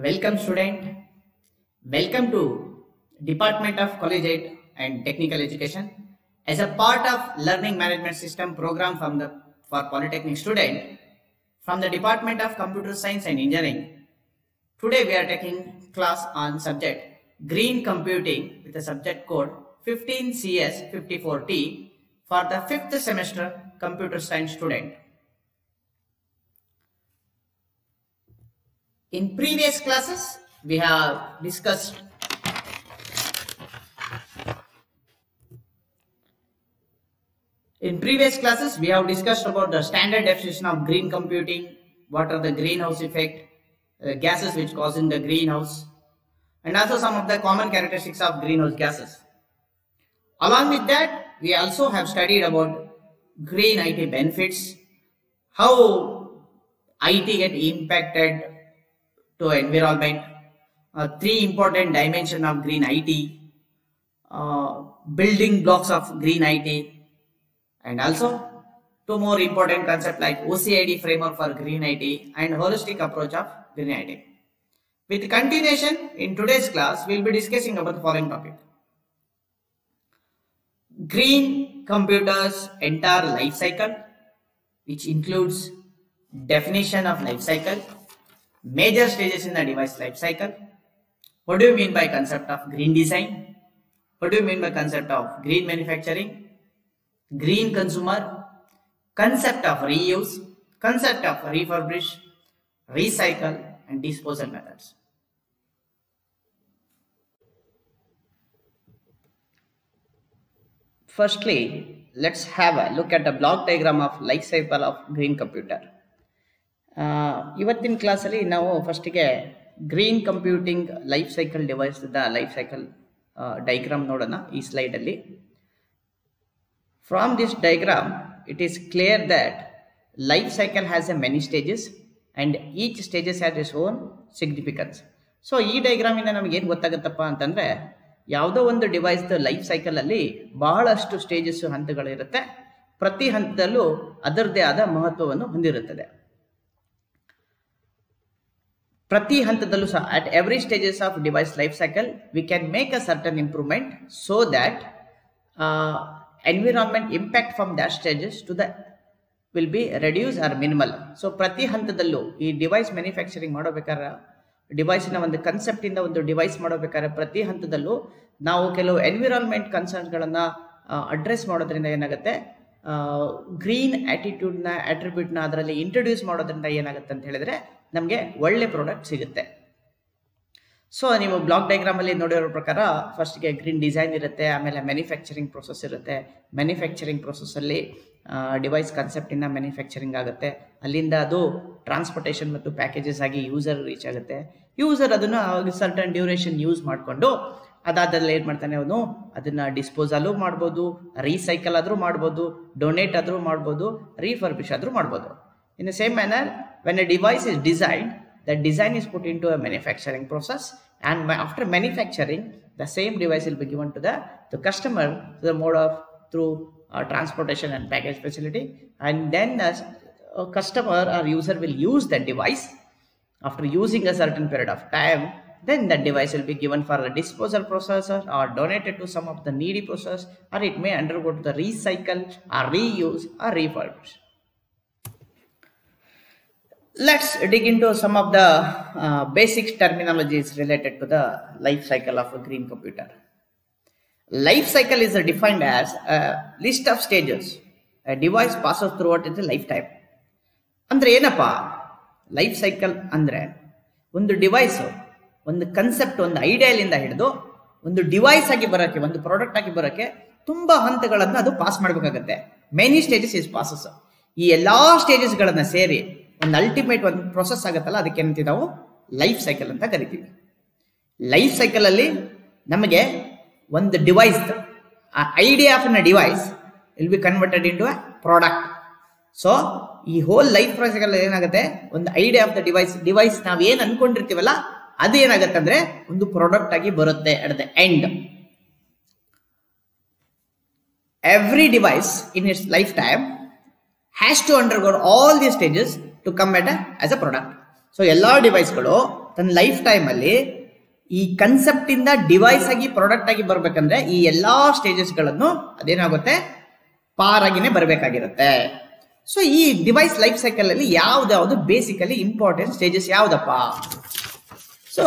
Welcome student. Welcome to Department of Collegiate and Technical Education. As a part of Learning Management System program for Polytechnic student from the Department of Computer Science and Engineering. Today we are taking class on subject Green Computing with the subject code 15CS54T for the 5th semester Computer Science student. In previous classes, we have discussed about the standard definition of green computing, what are the greenhouse effect, gases which causing the greenhouse, and also some of the common characteristics of greenhouse gases. Along with that, we also have studied about green IT benefits, how IT get impacted to environment, 3 important dimensions of green IT, building blocks of green IT, and also 2 more important concepts like OCID framework for green IT and holistic approach of green IT. With continuation, in today's class, we will be discussing about the following topic. Green computers' entire life cycle, which includes definition of life cycle, major stages in the device life cycle. What do you mean by concept of green design? What do you mean by concept of green manufacturing, green consumer, concept of reuse, concept of refurbish, recycle and disposal methods. Firstly, let's have a look at the block diagram of life cycle of green computer. ಇವತ್ತಿನ ಕ್ಲಾಸಲ್ಲಿ ನಾವು ಫಸ್ಟಿಗೆ green computing life cycle device life cycle diagram ನೋಡೋಣ ಈ ಸ್ಲೈಡಲ್ಲಿ. From this diagram it is clear that life cycle has a many stages and each stages has its own significance. So ಈ ಡೈಗ್ರಾಮಿಂದ ನಮಗೇನು ಗೊತ್ತಾಗುತ್ತಪ್ಪ ಅಂತಂದರೆ, ಯಾವುದೋ ಒಂದು ಡಿವೈಸ್ದು ಲೈಫ್ ಸೈಕಲಲ್ಲಿ ಬಹಳಷ್ಟು ಸ್ಟೇಜಸ್ ಹಂತಗಳಿರುತ್ತೆ, ಪ್ರತಿ ಹಂತದಲ್ಲೂ ಅದರದ್ದೇ ಆದ ಮಹತ್ವವನ್ನು ಹೊಂದಿರುತ್ತದೆ. ಪ್ರತಿ ಹಂತದಲ್ಲೂ ಸಹ at every stages of device life cycle we can make a certain improvement so that environment impact from that stages to the will be reduced or minimal. So ಪ್ರತಿ ಹಂತದಲ್ಲೂ ಈ ಡಿವೈಸ್ ಮ್ಯಾನುಫ್ಯಾಕ್ಚರಿಂಗ್ ಮಾಡಬೇಕಾದ್ರೆ, ಡಿವೈಸಿನ ಒಂದು ಕನ್ಸೆಪ್ಟ್ ಇಂದ ಒಂದು device ಮಾಡಬೇಕಾದ್ರೆ ಪ್ರತಿ ಹಂತದಲ್ಲೂ ನಾವು ಕೆಲವು ಎನ್ವಿರಾನ್ಮೆಂಟ್ ಕನ್ಸರ್ನ್ಸ್ಗಳನ್ನು ಅಡ್ರೆಸ್ ಮಾಡೋದ್ರಿಂದ ಏನಾಗುತ್ತೆ, ಗ್ರೀನ್ ಆಟಿಟ್ಯೂಡ್ನ ಆಟ್ರಿಬ್ಯೂಟ್ನ ಅದರಲ್ಲಿ ಇಂಟ್ರೊಡ್ಯೂಸ್ ಮಾಡೋದ್ರಿಂದ ಏನಾಗುತ್ತೆ ಅಂತ ಹೇಳಿದ್ರೆ ನಮಗೆ ಒಳ್ಳೆ ಪ್ರಾಡಕ್ಟ್ ಸಿಗುತ್ತೆ. ಸೊ ನೀವು ಬ್ಲಾಕ್ ಡೈಗ್ರಾಮಲ್ಲಿ ನೋಡಿರೋ ಪ್ರಕಾರ ಫಸ್ಟ್ಗೆ ಗ್ರೀನ್ ಡಿಸೈನ್ ಇರುತ್ತೆ, ಆಮೇಲೆ ಮ್ಯಾನುಫ್ಯಾಕ್ಚರಿಂಗ್ ಪ್ರೊಸೆಸ್ ಇರುತ್ತೆ. ಮ್ಯಾನುಫ್ಯಾಕ್ಚರಿಂಗ್ ಪ್ರೊಸೆಸ್ಸಲ್ಲಿ ಡಿವೈಸ್ ಕನ್ಸೆಪ್ಟಿಂದ ಮ್ಯಾನುಫ್ಯಾಕ್ಚರಿಂಗ್ ಆಗುತ್ತೆ, ಅಲ್ಲಿಂದ ಅದು ಟ್ರಾನ್ಸ್ಪೋರ್ಟೇಷನ್ ಮತ್ತು ಪ್ಯಾಕೇಜಸ್ ಆಗಿ ಯೂಸರ್ ರೀಚ್ ಆಗುತ್ತೆ. ಯೂಸರ್ ಅದನ್ನು ಸರ್ಟನ್ ಡ್ಯೂರೇಷನ್ ಯೂಸ್ ಮಾಡಿಕೊಂಡು ಅದಾದಲ್ಲಿ ಏನು ಮಾಡ್ತಾನೆ, ಅವನು ಅದನ್ನು ಡಿಸ್ಪೋಸಲು ಮಾಡ್ಬೋದು, ರೀಸೈಕಲ್ ಆದರೂ ಮಾಡ್ಬೋದು, ಡೊನೇಟ್ ಆದರೂ ಮಾಡ್ಬೋದು, ರೀಫರ್ಬಿಶ್ ಆದರೂ ಮಾಡ್ಬೋದು. In the same manner, when a device is designed, that design is put into a manufacturing process, and after manufacturing, the same device will be given to the customer through the mode of transportation and package facility, and then a customer or user will use that device. After using a certain period of time, then that device will be given for a disposal process or donated to some of the needy process, or it may undergo to the recycle or reuse or refurbish. Let's dig into some of the basic terminologies related to the life cycle of a green computer. Life cycle is defined as a list of stages a device passes throughout its lifetime. ಅಂದ್ರೆ ಏನಪ್ಪ life cycle ಅಂದರೆ, ಒಂದು device ಒಂದು concept, ಒಂದು ಐಡಿಯಾಲಿಂದ ಹಿಡಿದು ಒಂದು device ಆಗಿ ಬರೋಕ್ಕೆ, ಒಂದು ಪ್ರಾಡಕ್ಟ್ ಆಗಿ ಬರೋಕ್ಕೆ ತುಂಬ ಹಂತಗಳನ್ನು ಅದು ಪಾಸ್ ಮಾಡಬೇಕಾಗತ್ತೆ. Many stages is passes. ಈ ಎಲ್ಲ ಸ್ಟೇಜಸ್ಗಳನ್ನು ಸೇರಿ ಒಂದು ಅಲ್ಟಿಮೇಟ್ ಒಂದು ಪ್ರೊಸೆಸ್ ಆಗುತ್ತಲ್ಲ, ಅದಕ್ಕೆ ಏನಂತೀವಿ ನಾವು ಲೈಫ್ ಸೈಕಲ್ ಅಂತ ಕರಿತೀವಿ. ಲೈಫ್ ಸೈಕಲಲ್ಲಿ ನಮಗೆ ಒಂದು ಡಿವೈಸ್, ಆ ಐಡಿಯಾ ಆಫ್ ನ device will B converted into a product. So ಈ ಹೋಲ್ ಲೈಫ್ ಸೈಕಲ್ ಏನಾಗುತ್ತೆ, ಒಂದು ಐಡಿಯಾ ಆಫ್ ದ ಡಿವೈಸ್ ನಾವು ಏನು ಅನ್ಕೊಂಡಿರ್ತೀವಲ್ಲ ಅದು ಏನಾಗುತ್ತೆ ಅಂದ್ರೆ ಒಂದು ಪ್ರಾಡಕ್ಟ್ ಆಗಿ ಬರುತ್ತೆ at the end. Every device in its lifetime has to undergo all the stages to come as a product. So ಎಲ್ಲಾ ಡಿವೈಸ್ಗಳು ತನ್ನ ಲೈಫ್ ಟೈಮ್ ಅಲ್ಲಿ ಈ ಕನ್ಸೆಪ್ಟ್ ಇಂದ ಡಿವೈಸ್ ಆಗಿ ಪ್ರಾಡಕ್ಟ್ ಆಗಿ ಬರ್ಬೇಕಂದ್ರೆ ಈ ಎಲ್ಲಾ ಸ್ಟೇಜಸ್ ಗಳನ್ನು ಅದೇನಾಗುತ್ತೆ ಪಾರ್ ಆಗಿನೇ ಬರಬೇಕಾಗಿರುತ್ತೆ. ಸೊ ಈ ಡಿವೈಸ್ ಲೈಫ್ ಸೈಕಲ್ ಅಲ್ಲಿ ಯಾವ್ದಾವ್ದು ಬೇಸಿಕಲಿ ಇಂಪಾರ್ಟೆಂಟ್ ಸ್ಟೇಜಸ್ ಯಾವ್ದಪ್ಪ? ಸೊ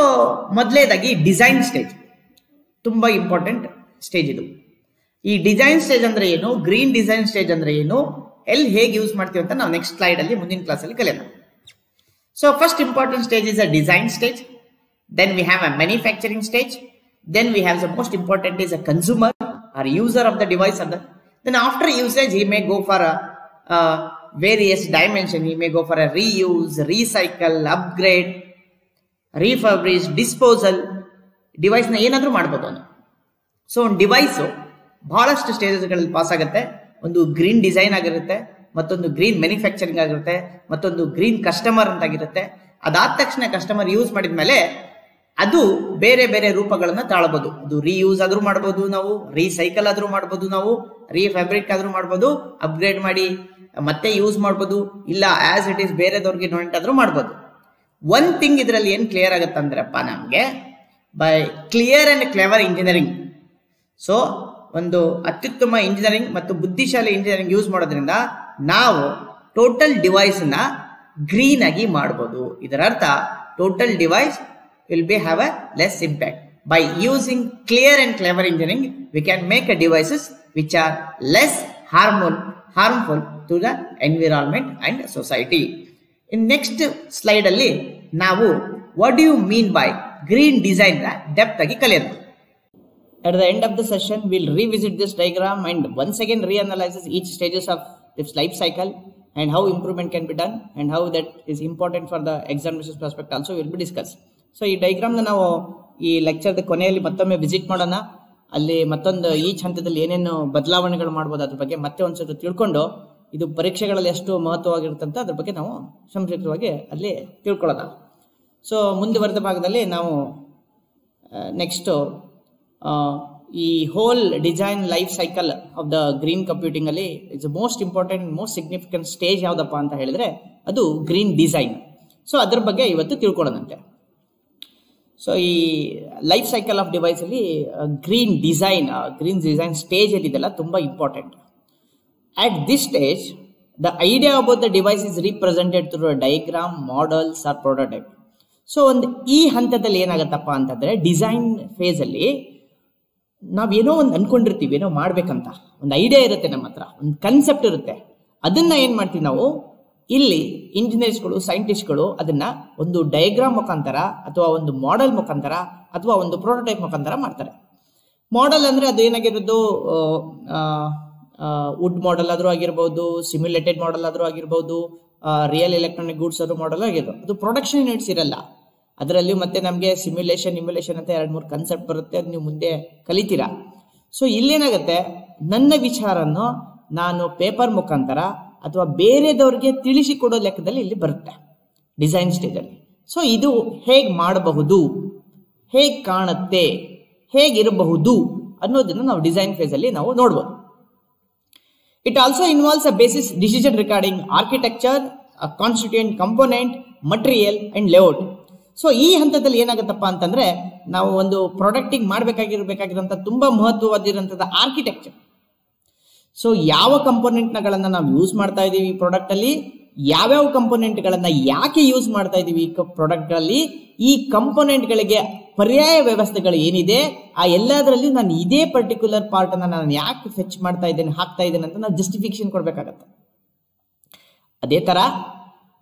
ಮೊದಲೇದಾಗಿ ಡಿಸೈನ್ ಸ್ಟೇಜ್ ತುಂಬಾ ಇಂಪಾರ್ಟೆಂಟ್ ಸ್ಟೇಜ್ ಇದು. ಈ ಡಿಸೈನ್ ಸ್ಟೇಜ್ ಅಂದ್ರೆ ಏನು, ಗ್ರೀನ್ ಡಿಸೈನ್ ಸ್ಟೇಜ್ ಅಂದ್ರೆ ಏನು, ಎಲ್ಲಿ ಹೇಗೆ ಯೂಸ್ ಮಾಡ್ತೀವಿ ಅಂತ ನಾವು ನೆಕ್ಸ್ಟ್ ಸ್ಲೈಡ್ ಅಲ್ಲಿ ಮುಂದಿನ ಕ್ಲಾಸ್ ಅಲ್ಲಿ ಕಲಿಯೋಣ. So first important stage is a design stage, then we have a manufacturing stage, then we have the most important is a consumer or user of the device. Then after usage, he may go for a various dimension. He may go for a reuse, recycle, upgrade, refurbish, disposal. Device ನ ಏನಾದ್ರೂ ಮಾಡಬಹುದು ಅವನು. So ಒಂದು device ಬಹಳಷ್ಟು stages ಗಳಲ್ಲಿ pass ಆಗುತ್ತೆ. ಒಂದು green design ಆಗಿರುತ್ತೆ, ಮತ್ತೊಂದು ಗ್ರೀನ್ ಮ್ಯಾನುಫ್ಯಾಕ್ಚರಿಂಗ್ ಆಗಿರುತ್ತೆ, ಮತ್ತೊಂದು ಗ್ರೀನ್ ಕಸ್ಟಮರ್ ಅಂತ ಆಗಿರುತ್ತೆ. ಅದಾದ ತಕ್ಷಣ ಕಸ್ಟಮರ್ ಯೂಸ್ ಮಾಡಿದ್ಮೇಲೆ ಅದು ಬೇರೆ ಬೇರೆ ರೂಪಗಳನ್ನ ತಾಳಬಹುದು. ಅದು ರೀಯೂಸ್ ಆದ್ರೂ ಮಾಡಬಹುದು ನಾವು, ರೀಸೈಕಲ್ ಆದ್ರೂ ಮಾಡಬಹುದು ನಾವು, ರೀಫ್ಯಾಬ್ರಿಕ್ ಆದ್ರೂ ಮಾಡಬಹುದು, ಅಪ್ಗ್ರೇಡ್ ಮಾಡಿ ಮತ್ತೆ ಯೂಸ್ ಮಾಡಬಹುದು, ಇಲ್ಲ ಆಸ್ ಇಟ್ ಈಸ್ ಬೇರೆದವ್ರಿಗೆ ಡೊನೇಟ್ ಆದ್ರೂ ಮಾಡಬಹುದು. ಒನ್ ಥಿಂಗ್ ಇದರಲ್ಲಿ ಏನ್ ಕ್ಲಿಯರ್ ಆಗುತ್ತೆ ಅಂದ್ರಪ್ಪ ನಮ್ಗೆ, by clear and clever engineering. So ಒಂದು ಅತ್ಯುತ್ತಮ ಇಂಜಿನಿಯರಿಂಗ್ ಮತ್ತು ಬುದ್ಧಿಶಾಲಿ ಇಂಜಿನಿಯರಿಂಗ್ ಯೂಸ್ ಮಾಡೋದ್ರಿಂದ ನಾವು ಟೋಟಲ್ ಡಿವೈಸ್ ನ ಗ್ರೀನ್ ಆಗಿ ಮಾಡಬಹುದು. ಇದರ ಅರ್ಥ total device will be have a less impact. By using clear and clever engineering, we can make a devices which are less harmful to the environment and society. In next slide alli ನಾವು what do you mean by green design na depth agi ಕಲಿಯೋಣ. At the end of the session, we'll revisit this diagram and once again reanalyze each stages of this life cycle and how improvement can be done and how that is important for the examination prospect also will be discussed. So ಈ diagram ನಾವು ಈ lecture ಕೊನೆಯಲ್ಲಿ ಮತ್ತೊಮ್ಮೆ visit ಮಾಡೋಣ. ಅಲ್ಲಿ ಮತ್ತೊಂದು each ಹಂತದಲ್ಲಿ ಏನೇನು ಬದಲಾವಣೆಗಳು ಮಾಡ್ಬೋದು ಅದ್ರ ಬಗ್ಗೆ ಮತ್ತೆ ಒಂದ್ಸಲ ತಿಳ್ಕೊಂಡು ಇದು ಪರೀಕ್ಷೆಗಳಲ್ಲಿ ಎಷ್ಟು ಮಹತ್ವವಾಗಿರುತ್ತಂತ ಅದ್ರ ಬಗ್ಗೆ ನಾವು ಸಂಕ್ಷಿಪ್ತವಾಗಿ ಅಲ್ಲಿ ತಿಳ್ಕೊಳ್ಳೋಣ. ಸೊ ಮುಂದುವರೆದ ಭಾಗದಲ್ಲಿ ನಾವು ನೆಕ್ಸ್ಟ್ ಈ whole design life cycle of the green computing ಅಲ್ಲಿ it's most important most significant stage ಯಾವ್ದಪ್ಪ ಅಂತ ಹೇಳಿದ್ರೆ ಅದು ಗ್ರೀನ್ ಡಿಸೈನ್. ಸೊ ಅದ್ರ ಬಗ್ಗೆ ಇವತ್ತು ತಿಳ್ಕೊಳ್ಳೋಣಂತೆ. ಸೊ ಈ ಲೈಫ್ ಸೈಕಲ್ ಆಫ್ ಡಿವೈಸ್ ಅಲ್ಲಿ ಗ್ರೀನ್ ಡಿಸೈನ್ ಸ್ಟೇಜ್ ಏನಿದೆಲ್ಲ ತುಂಬಾ important. At this stage the idea about the device is represented through diagram, models or prototype. So ಒಂದು ಈ ಹಂತದಲ್ಲಿ ಏನಾಗತ್ತಪ್ಪ ಅಂತಂದ್ರೆ ಡಿಸೈನ್ ಫೇಸ್ ಅಲ್ಲಿ ನಾವೇನೋ ಒಂದು ಅನ್ಕೊಂಡಿರ್ತೀವಿ, ಏನೋ ಮಾಡ್ಬೇಕಂತ ಒಂದು ಐಡಿಯಾ ಇರುತ್ತೆ, ನಮ್ಮ ಹತ್ರ ಒಂದು ಕನ್ಸೆಪ್ಟ್ ಇರುತ್ತೆ. ಅದನ್ನ ಏನ್ ಮಾಡ್ತೀವಿ ನಾವು ಇಲ್ಲಿ ಇಂಜಿನಿಯರ್ಸ್ಗಳು, ಸೈಂಟಿಸ್ಟ್ಗಳು ಅದನ್ನ ಒಂದು ಡಯಾಗ್ರಾಮ್ ಮುಖಾಂತರ ಅಥವಾ ಒಂದು ಮಾಡೆಲ್ ಮುಖಾಂತರ ಅಥವಾ ಒಂದು ಪ್ರೋಟೋಟೈಪ್ ಮುಖಾಂತರ ಮಾಡ್ತಾರೆ. ಮಾಡೆಲ್ ಅಂದ್ರೆ ಅದು ಏನಾಗಿರೋದು, ವುಡ್ ಮಾಡೆಲ್ ಆದ್ರೂ ಆಗಿರ್ಬೋದು, ಸಿಮ್ಯುಲೇಟೆಡ್ ಮಾಡೆಲ್ ಆದ್ರೂ ಆಗಿರ್ಬೋದು, ರಿಯಲ್ ಎಲೆಕ್ಟ್ರಾನಿಕ್ ಗೂಡ್ಸ್ ಆದ್ರೂ ಮಾಡೆಲ್ ಆಗಿರೋದು. ಅದು ಪ್ರೊಡಕ್ಷನ್ ಯೂನಿಟ್ಸ್ ಇರಲ್ಲ ಅದರಲ್ಲಿ. ಮತ್ತೆ ನಮಗೆ ಸಿಮ್ಯುಲೇಷನ್ ಅಂತ 2-3 ಕನ್ಸೆಪ್ಟ್ ಬರುತ್ತೆ, ಅದು ನೀವು ಮುಂದೆ ಕಲಿತೀರಾ. ಸೊ ಇಲ್ಲೇನಾಗುತ್ತೆ, ನನ್ನ ವಿಚಾರನ್ನು ನಾನು ಪೇಪರ್ ಮುಖಾಂತರ ಅಥವಾ ಬೇರೆದವ್ರಿಗೆ ತಿಳಿಸಿಕೊಡೋ ಲೆಕ್ಕದಲ್ಲಿ ಇಲ್ಲಿ ಬರುತ್ತೆ ಡಿಸೈನ್ ಸ್ಟೇಜ್ ಅಲ್ಲಿ. ಸೊ ಇದು ಹೇಗ್ ಮಾಡಬಹುದು, ಹೇಗ್ ಕಾಣುತ್ತೆ, ಹೇಗಿರಬಹುದು ಅನ್ನೋದನ್ನ ನಾವು ಡಿಸೈನ್ ಫೇಸ್ ಅಲ್ಲಿ ನಾವು ನೋಡ್ಬೋದು. It also involves a basis decision regarding architecture, constituent component, material and layout. So ಈ ಹಂತದಲ್ಲಿ ಏನಾಗುತ್ತಪ್ಪ ಅಂತಂದ್ರೆ ನಾವು ಒಂದು ಪ್ರಾಡಕ್ಟಿಗೆ ಮಾಡಬೇಕಾಗಿರ್ಬೇಕಾಗಿರೋಂಥ ತುಂಬಾ ಮಹತ್ವವಾದಿರೋಂಥದ್ದು ಆರ್ಕಿಟೆಕ್ಚರ್. ಸೊ ಯಾವ ಕಂಪೋನೆಂಟ್ಗಳನ್ನ ನಾವು ಯೂಸ್ ಮಾಡ್ತಾ ಇದೀವಿ ಈ ಪ್ರಾಡಕ್ಟ್ ಅಲ್ಲಿ, ಯಾವ್ಯಾವ ಕಂಪೋನೆಂಟ್ಗಳನ್ನ ಯಾಕೆ ಯೂಸ್ ಮಾಡ್ತಾ ಇದೀವಿ ಈ ಪ್ರಾಡಕ್ಟ್ ಗಳಲ್ಲಿ, ಈ ಕಂಪೋನೆಂಟ್ ಗಳಿಗೆ ಪರ್ಯಾಯ ವ್ಯವಸ್ಥೆಗಳು ಏನಿದೆ, ಆ ಎಲ್ಲದರಲ್ಲಿ ನಾನು ಇದೇ ಪರ್ಟಿಕ್ಯುಲರ್ ಪಾರ್ಟ್ ಅನ್ನ ನಾನು ಯಾಕೆ ಫೆಚ್ ಮಾಡ್ತಾ ಇದ್ದೇನೆ, ಹಾಕ್ತಾ ಇದ್ದೇನೆ ಅಂತ ನಾವು ಜಸ್ಟಿಫಿಕೇಶನ್ ಕೊಡ್ಬೇಕಾಗತ್ತೆ. ಅದೇ ತರ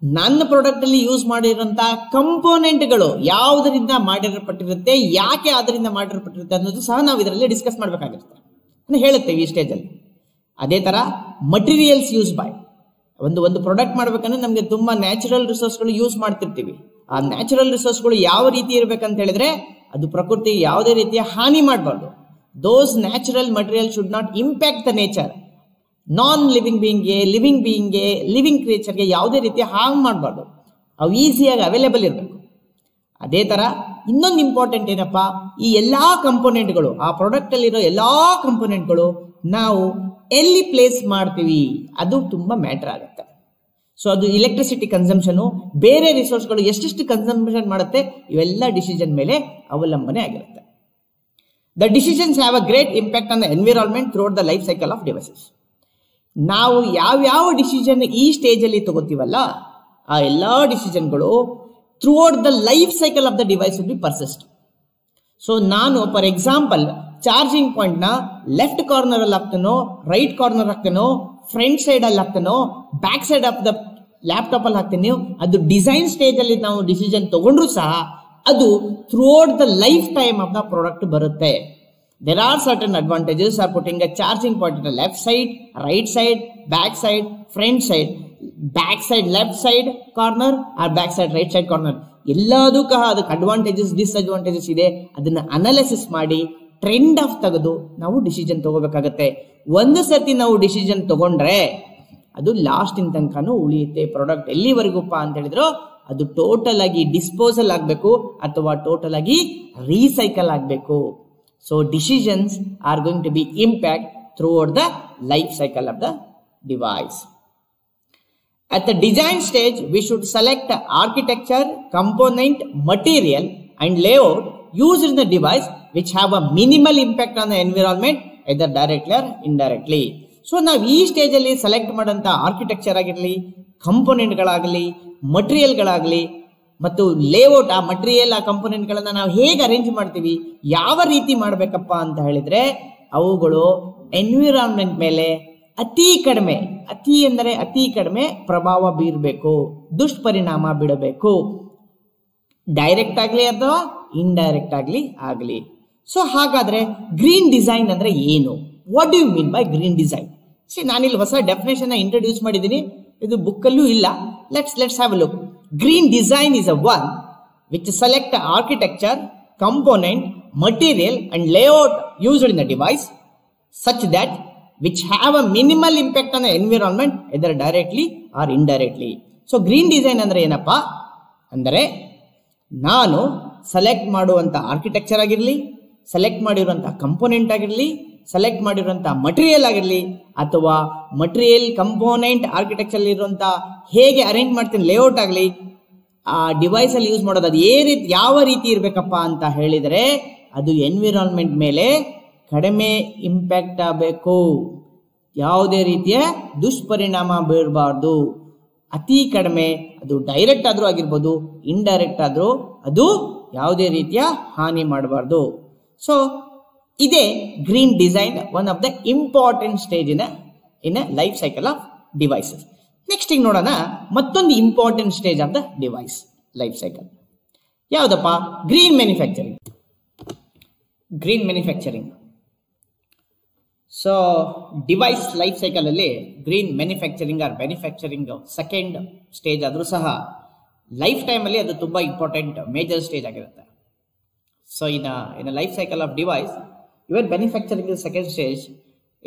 ನನ್ನ ಪ್ರಾಡಕ್ಟ್ ಅಲ್ಲಿ ಯೂಸ್ ಮಾಡಿರುವಂತಹ ಕಂಪೋನೆಂಟ್ಗಳು ಯಾವುದರಿಂದ ಮಾಡಿರಲ್ಪಟ್ಟಿರುತ್ತೆ, ಯಾಕೆ ಅದರಿಂದ ಮಾಡಿರಲ್ಪಟ್ಟಿರುತ್ತೆ ಅನ್ನೋದು ಸಹ ನಾವು ಇದರಲ್ಲಿ ಡಿಸ್ಕಸ್ ಮಾಡಬೇಕಾಗಿರುತ್ತೆ ಅಂತ ಹೇಳುತ್ತೇವೆ ಈ ಸ್ಟೇಜ್ ಅಲ್ಲಿ. ಅದೇ ತರ ಮಟೀರಿಯಲ್ಸ್ ಯೂಸ್ ಬೈ ಒಂದು ಪ್ರಾಡಕ್ಟ್ ಮಾಡ್ಬೇಕಂದ್ರೆ ನಮ್ಗೆ ತುಂಬಾ ನ್ಯಾಚುರಲ್ ರಿಸೋರ್ಸ್ಗಳು ಯೂಸ್ ಮಾಡ್ತಿರ್ತೀವಿ. ಆ ನ್ಯಾಚುರಲ್ ರಿಸೋರ್ಸ್ಗಳು ಯಾವ ರೀತಿ ಇರ್ಬೇಕಂತ ಹೇಳಿದ್ರೆ ಅದು ಪ್ರಕೃತಿ ಯಾವುದೇ ರೀತಿಯ ಹಾನಿ ಮಾಡಬಾರ್ದು. Those natural material should not impact the nature. Non living ಬೀಯಿಂಗ್ಗೆ, ಲಿವಿಂಗ್ ಕ್ರಿಯೇಚರ್ಗೆ ಯಾವುದೇ ರೀತಿಯ ಹಾರ್ಮ್ ಮಾಡಬಾರ್ದು. ಅವು ಈಸಿಯಾಗಿ ಅವೈಲೇಬಲ್ ಇರಬೇಕು. ಅದೇ ತರ ಇನ್ನೊಂದು ಇಂಪಾರ್ಟೆಂಟ್ ಏನಪ್ಪಾ, ಈ ಎಲ್ಲಾ ಕಂಪೋನೆಂಟ್ಗಳು, ಆ ಪ್ರಾಡಕ್ಟ್ ಅಲ್ಲಿರೋ ಎಲ್ಲಾ ಕಂಪೋನೆಂಟ್ಗಳು ನಾವು ಎಲ್ಲಿ ಪ್ಲೇಸ್ ಮಾಡ್ತೀವಿ ಅದು ತುಂಬಾ ಮ್ಯಾಟರ್ ಆಗುತ್ತೆ. ಸೊ ಅದು ಇಲೆಕ್ಟ್ರಿಸಿಟಿ ಕನ್ಸಂಪ್ಷನ್, ಬೇರೆ ರಿಸೋರ್ಸ್ಗಳು ಎಷ್ಟೆಷ್ಟು ಕನ್ಸಂಪ್ಷನ್ ಮಾಡುತ್ತೆ, ಇವೆಲ್ಲ ಡಿಸಿಷನ್ ಮೇಲೆ ಅವಲಂಬನೆ ಆಗಿರುತ್ತೆ. The decisions have a great impact on the environment throughout the life cycle of devices. ನಾವು ಯಾವ್ಯಾವ ಡಿಸಿಷನ್ ಈ ಸ್ಟೇಜ್ ಅಲ್ಲಿ ತಗೋತೀವಲ್ಲ, ಆ ಎಲ್ಲಾ ಡಿಸಿಷನ್ಗಳು throughout the life cycle of the device will be persist. So ನಾನು ಫಾರ್ ಎಕ್ಸಾಂಪಲ್ ಚಾರ್ಜಿಂಗ್ ಪಾಯಿಂಟ್ ನ ಲೆಫ್ಟ್ ಕಾರ್ನರ್ ಅಲ್ಲಿ ಹಾಕ್ತೇನೋ, ರೈಟ್ ಕಾರ್ನರ್ ಹಾಕ್ತೇನೋ, ಫ್ರಂಟ್ ಸೈಡ್ ಅಲ್ಲಿ ಹಾಕ್ತೇನೋ, back side of the laptop ಅಲ್ಲಿ ಹಾಕ್ತೇನೆ, ಅದು ಡಿಸೈನ್ ಸ್ಟೇಜ್ ಅಲ್ಲಿ ನಾವು ಡಿಸಿಷನ್ ತಗೊಂಡ್ರು ಸಹ ಅದು throughout the life time of the product ಬರುತ್ತೆ. There are certain advantages of putting a charging point at the left side, right side, back side, front side, back side left side corner or back side right side corner. ಎಲ್ಲದಕ್ಕೂ ಅದಕ್ಕೆ advantages disadvantages ಇದೆ. ಅದನ್ನ analysis ಮಾಡಿ trend of ತೆಗೆದು ನಾವು decision ತಗೋಬೇಕಾಗತ್ತೆ. ಒಂದು ಸರ್ತಿ ನಾವು ಡಿಸಿಷನ್ ತಗೊಂಡ್ರೆ ಅದು ಲಾಸ್ಟ್ ಇನ್ ತನಕನೂ ಉಳಿಯುತ್ತೆ. ಪ್ರಾಡಕ್ಟ್ ಎಲ್ಲಿವರೆಗೂಪ್ಪ ಅಂತ ಹೇಳಿದ್ರು ಅದು ಟೋಟಲ್ ಆಗಿ ಡಿಸ್ಪೋಸಲ್ ಆಗಬೇಕು ಅಥವಾ ಟೋಟಲ್ ಆಗಿ ರೀಸೈಕಲ್ ಆಗಬೇಕು. So decisions are going to be impact throughout the life cycle of the device. At the design stage, we should select architecture, component, material and layout used in the device which have a minimal impact on the environment either directly or indirectly. So ನಾವು ಈ stage ಅಲ್ಲಿ select ಮಾಡಂತ architecture ಆಗಿರಲಿ, component ಗಳಾಗಲಿ, material ಗಳಾಗಲಿ ಮತ್ತು layout, ಆ material ಆ component ಗಳನ್ನ ನಾವು ಹೇಗೆ ಅರೇಂಜ್ ಮಾಡ್ತೀವಿ, ಯಾವ ರೀತಿ ಮಾಡ್ಬೇಕಪ್ಪ ಅಂತ ಹೇಳಿದ್ರೆ ಅವುಗಳು ಎನ್ವಿರಾನ್ಮೆಂಟ್ ಮೇಲೆ ಅತಿ ಕಡಿಮೆ ಪ್ರಭಾವ ಬೀರಬೇಕು, ದುಷ್ಪರಿಣಾಮ ಬಿಡಬೇಕು, ಡೈರೆಕ್ಟ್ ಆಗ್ಲಿ ಅಥವಾ ಇಂಡೈರೆಕ್ಟ್ ಆಗ್ಲಿ. ಸೊ ಹಾಗಾದ್ರೆ ಗ್ರೀನ್ ಡಿಸೈನ್ ಅಂದ್ರೆ ಏನು? What do you mean by green design? ನಾನಿಲ್ಲಿ ಹೊಸ ಡೆಫಿನೇಷನ್ ಇಂಟ್ರೊಡ್ಯೂಸ್ ಮಾಡಿದ್ದೀನಿ, ಇದು ಬುಕ್ಕಲ್ಲೂ ಇಲ್ಲ. Let's have a look. Green design is a one which select architecture, component, material and layout used in the device such that which have a minimal impact on the environment either directly or indirectly. So green design ಅಂದ್ರೆ ಏನಪ್ಪಾ ಅಂದರೆ, ನಾನು select ಮಾಡುವಂತ architecture ಆಗಿರಲಿ, select ಮಾಡಿರುವಂತ component ಆಗಿರಲಿ, select ಮಾಡಿರುವಂತ material ಆಗಿರಲಿ ಅಥವಾ ಮಟೀರಿಯಲ್ ಕಂಪೋನೆಂಟ್ ಆರ್ಕಿಟೆಕ್ಚರ್ ಇರುವಂತ ಹೇಗೆ ಅರೇಂಜ್ ಮಾಡ್ತೀನಿ ಲೇಔಟ್ ಆಗಲಿ, ಆ ಡಿವೈಸ್ ಅಲ್ಲಿ ಯೂಸ್ ಮಾಡೋದು ಅದು ಯಾವ ರೀತಿ ಇರಬೇಕಪ್ಪ ಅಂತ ಹೇಳಿದರೆ ಅದು ಎನ್ವಿರಾನ್ಮೆಂಟ್ ಮೇಲೆ ಕಡಿಮೆ ಇಂಪ್ಯಾಕ್ಟ್ ಆಗಬೇಕು, ಯಾವುದೇ ರೀತಿಯ ದುಷ್ಪರಿಣಾಮ ಬೀರಬಾರ್ದು, ಅತಿ ಕಡಿಮೆ, ಅದು ಡೈರೆಕ್ಟ್ ಆದ್ರೂ ಆಗಿರ್ಬೋದು, ಇಂಡೈರೆಕ್ಟ್ ಆದ್ರೂ ಅದು ಯಾವುದೇ ರೀತಿಯ ಹಾನಿ ಮಾಡಬಾರ್ದು. ಸೊ ಇದೇ green design, one of the important stage in a life cycle of devices. Next ಈಗ ನೋಡೋಣ ಮತ್ತೊಂದು important stage of the device life cycle ಯಾವುದಪ್ಪ? Green manufacturing. So device life cycle ಅಲ್ಲಿ ಗ್ರೀನ್ ಮ್ಯಾನುಫ್ಯಾಕ್ಚರಿಂಗ್ ಸೆಕೆಂಡ್ ಸ್ಟೇಜ್ ಆದ್ರೂ ಸಹ life time ಅಲ್ಲಿ ಅದು ತುಂಬಾ ಇಂಪಾರ್ಟೆಂಟ್ ಮೇಜರ್ ಸ್ಟೇಜ್ ಆಗಿರುತ್ತೆ. So in life cycle of device, even manufacturing is the second stage,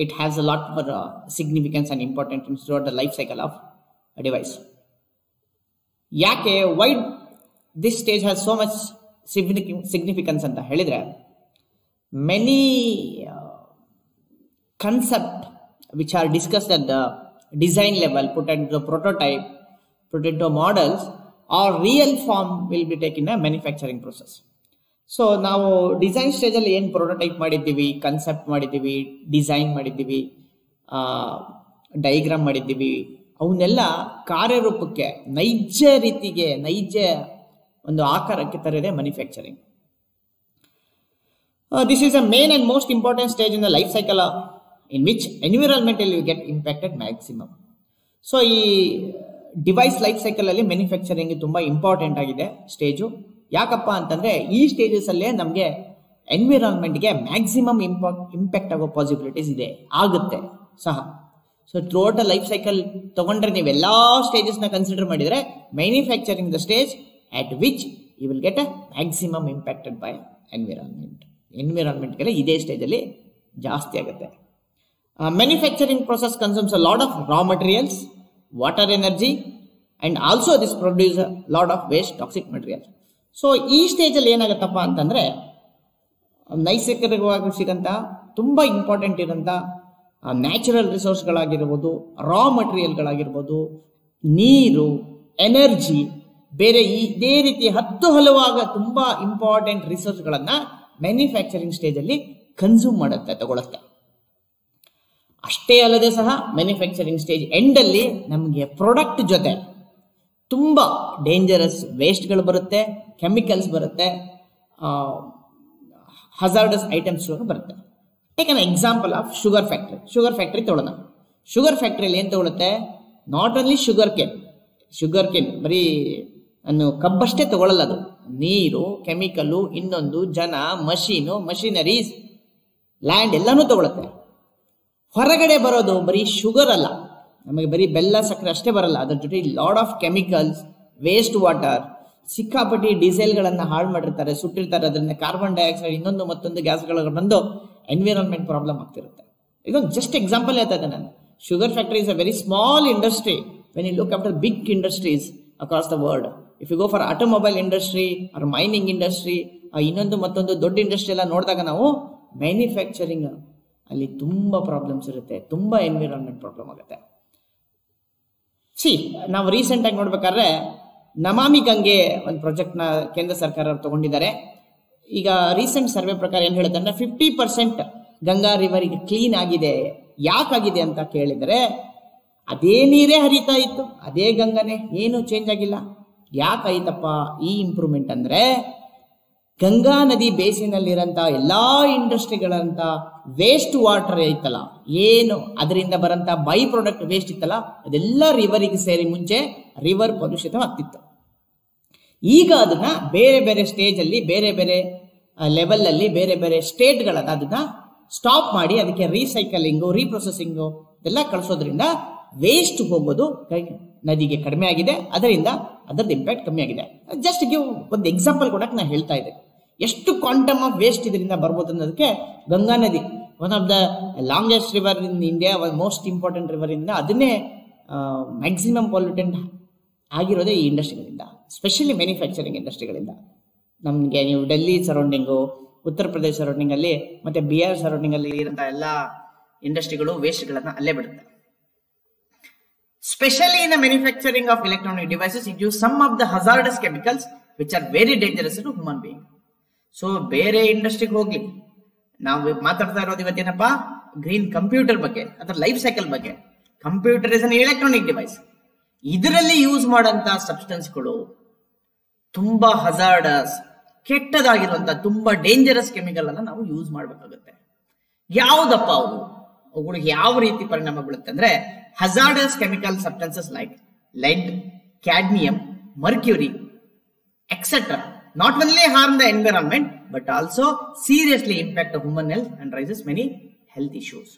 it has a lot more significance and importance throughout the life cycle of a device. Why this stage has so much significance anta helidre, many concept which are discussed at the design level, put into a prototype, put into models or real form will be taken in a manufacturing process. So ನಾವು design stage ಅಲ್ಲಿ ಏನು prototype ಮಾಡಿದ್ದೀವಿ, concept ಮಾಡಿದ್ದೀವಿ, design ಮಾಡಿದ್ದೀವಿ, diagram ಮಾಡಿದ್ದೀವಿ, ಅವನ್ನೆಲ್ಲ ಕಾರ್ಯರೂಪಕ್ಕೆ ನೈಜ ಒಂದು ಆಕಾರಕ್ಕೆ ತರದೆ manufacturing. This is a main and most important stage in the life cycle in which environmental you get impacted maximum. So ಈ ಡಿವೈಸ್ ಲೈಫ್ ಸೈಕಲ್ ಅಲ್ಲಿ ಮ್ಯಾನುಫ್ಯಾಕ್ಚರಿಂಗ್ ತುಂಬಾ ಇಂಪಾರ್ಟೆಂಟ್ ಆಗಿದೆ ಸ್ಟೇಜು. ಯಾಕಪ್ಪ ಅಂತಂದ್ರೆ ಈ ಸ್ಟೇಜಸ್ ಅಲ್ಲೇ ನಮಗೆ ಎನ್ವಿರಾನ್ಮೆಂಟ್ಗೆ ಮ್ಯಾಕ್ಸಿಮಮ್ ಇಂಪ್ಯಾಕ್ಟ್ ಆಗೋ ಪಾಸಿಬಿಲಿಟೀಸ್ ಆಗುತ್ತೆ ಸಹ. So throughout a life cycle ತಗೊಂಡ್ರೆ ನೀವೆಲ್ಲಾ ಸ್ಟೇಜಸ್ನ ಕನ್ಸಿಡರ್ ಮಾಡಿದ್ರೆ manufacturing the stage at which you will get a maximum impacted by ಎನ್ವಿರಾನ್ಮೆಂಟ್ಗೆಲ್ಲ ಇದೇ ಸ್ಟೇಜ್ ಅಲ್ಲಿ ಜಾಸ್ತಿ ಆಗುತ್ತೆ. Manufacturing process consumes a lot of raw materials, water energy and also this produce a lot of waste toxic material. So ಈ ಸ್ಟೇಜಲ್ಲಿ ಏನಾಗುತ್ತಪ್ಪ ಅಂತಂದ್ರೆ ನೈಸರ್ಗಿಕವಾಗಿ ಸಿಗಂತ ತುಂಬಾ ಇಂಪಾರ್ಟೆಂಟ್ ಇರೋಂಥ ನ್ಯಾಚುರಲ್ ರಿಸೋರ್ಸ್ಗಳಾಗಿರ್ಬೋದು, ರಾ ಮಟೀರಿಯಲ್ಗಳಾಗಿರ್ಬೋದು, ನೀರು, ಎನರ್ಜಿ, ಬೇರೆ ಇದೇ ರೀತಿ ಹಲವಾಗ ತುಂಬಾ ಇಂಪಾರ್ಟೆಂಟ್ ರಿಸೋರ್ಸ್ಗಳನ್ನ ಮ್ಯಾನುಫ್ಯಾಕ್ಚರಿಂಗ್ ಸ್ಟೇಜ್ ಅಲ್ಲಿ ಕನ್ಸ್ಯೂಮ್ ಮಾಡುತ್ತೆ, ತಗೊಳುತ್ತೆ. ಅಷ್ಟೇ ಅಲ್ಲದೆ ಸಹ ಮ್ಯಾನುಫ್ಯಾಕ್ಚರಿಂಗ್ ಸ್ಟೇಜ್ ಎಂಡ್ ಅಲ್ಲಿ ನಮಗೆ ಪ್ರಾಡಕ್ಟ್ ಜೊತೆ ತುಂಬಾ ಡೇಂಜರಸ್ ವೇಸ್ಟ್ಗಳು ಬರುತ್ತೆ, ಕೆಮಿಕಲ್ಸ್ ಬರುತ್ತೆ, ಹಜಾರ್ಡಸ್ ಐಟಮ್ಸ್ ಬರುತ್ತೆ. Take an example of sugar factory. Sugar factory ತಗೊಳ್ಳೋಣ. ಶುಗರ್ ಫ್ಯಾಕ್ಟ್ರಿಯಲ್ಲಿ ಏನು ತಗೊಳುತ್ತೆ? ನಾಟ್ ಓನ್ಲಿ ಶುಗರ್ ಕೇನ್ ಬರೀ ಕಬ್ಬಷ್ಟೇ ತಗೊಳ್ಳಲ್ಲ, ಅದು ನೀರು, ಕೆಮಿಕಲ್ಲು, ಇನ್ನೊಂದು ಜನ, ಮಷಿನರೀಸ್, ಲ್ಯಾಂಡ್ ಎಲ್ಲಾನು ತಗೊಳುತ್ತೆ. ಹೊರಗಡೆ ಬರೋದು ಬರೀ ಶುಗರ್ ಅಲ್ಲ, ನಮಗೆ ಬರೀ ಬೆಲ್ಲ ಸಕ್ಕರೆ ಅಷ್ಟೇ ಬರಲ್ಲ, ಅದ್ರ ಜೊತೆ lot of chemicals, waste water, ಸಿಕ್ಕಾಪಟ್ಟಿ ಡೀಸೆಲ್ಗಳನ್ನ ಹಾಳು ಮಾಡಿರ್ತಾರೆ, ಸುಟ್ಟಿರ್ತಾರೆ, ಅದನ್ನ ಕಾರ್ಬನ್ ಡೈಆಕ್ಸೈಡ್ ಇನ್ನೊಂದು ಮತ್ತೊಂದು ಗ್ಯಾಸ್ಗಳು ಬಂದು ಎನ್ವಿರಾನ್ಮೆಂಟ್ ಪ್ರಾಬ್ಲಮ್ ಆಗ್ತಿರುತ್ತೆ. ಇದೊಂದು ಜಸ್ಟ್ ಎಕ್ಸಾಂಪಲ್ ಹೇಳ್ತಾ ಇದ್ದೆ ನಾನು. Sugar factory is a very small industry when you look after big industries across the world. If you go for automobile industry or mining industry, ಇನ್ನೊಂದು ಮತ್ತೊಂದು ದೊಡ್ಡ ಇಂಡಸ್ಟ್ರಿ ಎಲ್ಲ ನೋಡಿದಾಗ ನಾವು ಮ್ಯಾನುಫ್ಯಾಕ್ಚರಿಂಗ್ ಅಲ್ಲಿ ತುಂಬಾ ಪ್ರಾಬ್ಲಮ್ಸ್ ಇರುತ್ತೆ, ತುಂಬಾ ಎನ್ವಿರಾನ್ಮೆಂಟ್ ಪ್ರಾಬ್ಲಮ್ ಆಗುತ್ತೆ. ನಾವು ರೀಸೆಂಟ್ ಆಗಿ ನೋಡ್ಬೇಕಾದ್ರೆ ನಮಾಮಿ ಗಂಗೆ ಒಂದು ಪ್ರಾಜೆಕ್ಟ್ ನ ಕೇಂದ್ರ ಸರ್ಕಾರ ತಗೊಂಡಿದ್ದಾರೆ. ಈಗ ರೀಸೆಂಟ್ ಸರ್ವೆ ಪ್ರಕಾರ ಏನ್ ಹೇಳುತ್ತೆ ಅಂದ್ರೆ 50% ಗಂಗಾ ರಿವರ್ ಈಗ ಕ್ಲೀನ್ ಆಗಿದೆ. ಯಾಕಾಗಿದೆ ಅಂತ ಕೇಳಿದರೆ ಅದೇ ನೀರೇ ಹರಿತಾ ಇತ್ತು, ಅದೇ ಗಂಗಾನೇ, ಏನು ಚೇಂಜ್ ಆಗಿಲ್ಲ. ಯಾಕಾಯ್ತಪ್ಪ ಈ ಇಂಪ್ರೂವ್ಮೆಂಟ್ ಅಂದ್ರೆ ಗಂಗಾ ನದಿ ಬೇಸಿನಲ್ಲಿರಂತ ಎಲ್ಲಾ ಇಂಡಸ್ಟ್ರಿಗಳಂತ ವೇಸ್ಟ್ ವಾಟರ್ ಐತಲ್ಲ, ಏನು ಅದರಿಂದ ಬರಂತ ಬೈ ಪ್ರಾಡಕ್ಟ್ ವೇಸ್ಟ್ ಇತ್ತಲ್ಲ, ಅದೆಲ್ಲ ರಿವರಿಗೆ ಸೇರಿ ಮುಂಚೆ ರಿವರ್ ಕಲುಷಿತವಾಗ್ತಿತ್ತು. ಈಗ ಅದನ್ನ ಬೇರೆ ಬೇರೆ ಸ್ಟೇಜ್ ಅಲ್ಲಿ, ಬೇರೆ ಬೇರೆ ಲೆವೆಲ್ ಅಲ್ಲಿ, ಬೇರೆ ಬೇರೆ ಸ್ಟೇಟ್ಗಳನ್ನ ಅದನ್ನ ಸ್ಟಾಪ್ ಮಾಡಿ ಅದಕ್ಕೆ ರೀಸೈಕಲಿಂಗು, ರೀಪ್ರೊಸೆಸಿಂಗು ಇದೆಲ್ಲ ಕಳಿಸೋದ್ರಿಂದ ವೇಸ್ಟ್ ಹೋಗೋದು ನದಿಗೆ ಕಡಿಮೆ ಆಗಿದೆ. ಅದರಿಂದ ಅದರದ್ದು ಇಂಪ್ಯಾಕ್ಟ್ ಕಮ್ಮಿ ಆಗಿದೆ. ಜಸ್ಟ್ ಗಿವ್ ಒಂದು ಎಕ್ಸಾಂಪಲ್ ಕೊಡಕ್ಕೆ ನಾನು ಹೇಳ್ತಾ ಇದ್ದೆ, ಎಷ್ಟು ಕ್ವಾಂಟಮ್ ಆಫ್ ವೇಸ್ಟ್ ಇದರಿಂದ ಬರ್ಬೋದು ಅನ್ನೋದಕ್ಕೆ. ಗಂಗಾ ನದಿ one of the longest river in India, most important river ಇಂದ, ಅದನ್ನೇ ಮ್ಯಾಕ್ಸಿಮಮ್ ಪೊಲ್ಯೂಟೆಂಟ್ ಆಗಿರೋದೇ ಈ ಇಂಡಸ್ಟ್ರಿಗಳಿಂದ, ಸ್ಪೆಷಲಿ ಮ್ಯಾನುಫ್ಯಾಕ್ಚರಿಂಗ್ ಇಂಡಸ್ಟ್ರಿಗಳಿಂದ. ನಮಗೆ ನೀವು ಡೆಲ್ಲಿ ಸರೌಂಡಿಂಗು, ಉತ್ತರ ಪ್ರದೇಶ ಸರೌಂಡಿಂಗ್ ಅಲ್ಲಿ, ಮತ್ತೆ ಬಿಹಾರ್ ಸರೌಂಡಿಂಗ್ ಅಲ್ಲಿ ಇರುವಂತಹ ಎಲ್ಲ ಇಂಡಸ್ಟ್ರಿಗಳು ವೇಸ್ಟ್ಗಳನ್ನ ಅಲ್ಲೇ ಬಿಡುತ್ತೆ. Especially in the manufacturing of electronic devices, it uses some of the hazardous chemicals which are very dangerous to human being. So, ಬೇರೆ ಇಂಡಸ್ಟ್ರಿಗೆ ಹೋಗ್ಲಿ, ನಾವು ಮಾತಾಡ್ತಾ ಇರೋದು ಇವತ್ತೇನಪ್ಪ ಗ್ರೀನ್ ಕಂಪ್ಯೂಟರ್ ಬಗ್ಗೆ, ಅದರ ಲೈಫ್ ಸೈಕಲ್ ಬಗ್ಗೆ. Computer is an electronic device. ಇದರಲ್ಲಿ ಯೂಸ್ ಮಾಡೋಂತ ಸಬ್ಸ್ಟೆನ್ಸ್ಗಳು ತುಂಬಾ ಹಜಾರ್ಡಸ್, ಕೆಟ್ಟದಾಗಿರುವಂತ ತುಂಬಾ ಡೇಂಜರಸ್ ಕೆಮಿಕಲ್ ಅನ್ನ ನಾವು ಯೂಸ್ ಮಾಡ್ಬೇಕಾಗುತ್ತೆ. ಯಾವ್ದಪ್ಪ ಅವುಗಳು ಯಾವ ರೀತಿ ಪರಿಣಾಮ ಬೀಳುತ್ತೆ ಅಂದ್ರೆ, hazardous chemical substances like lead, cadmium, mercury, etc. not only harm the environment but also seriously impact the human health and raises many health issues.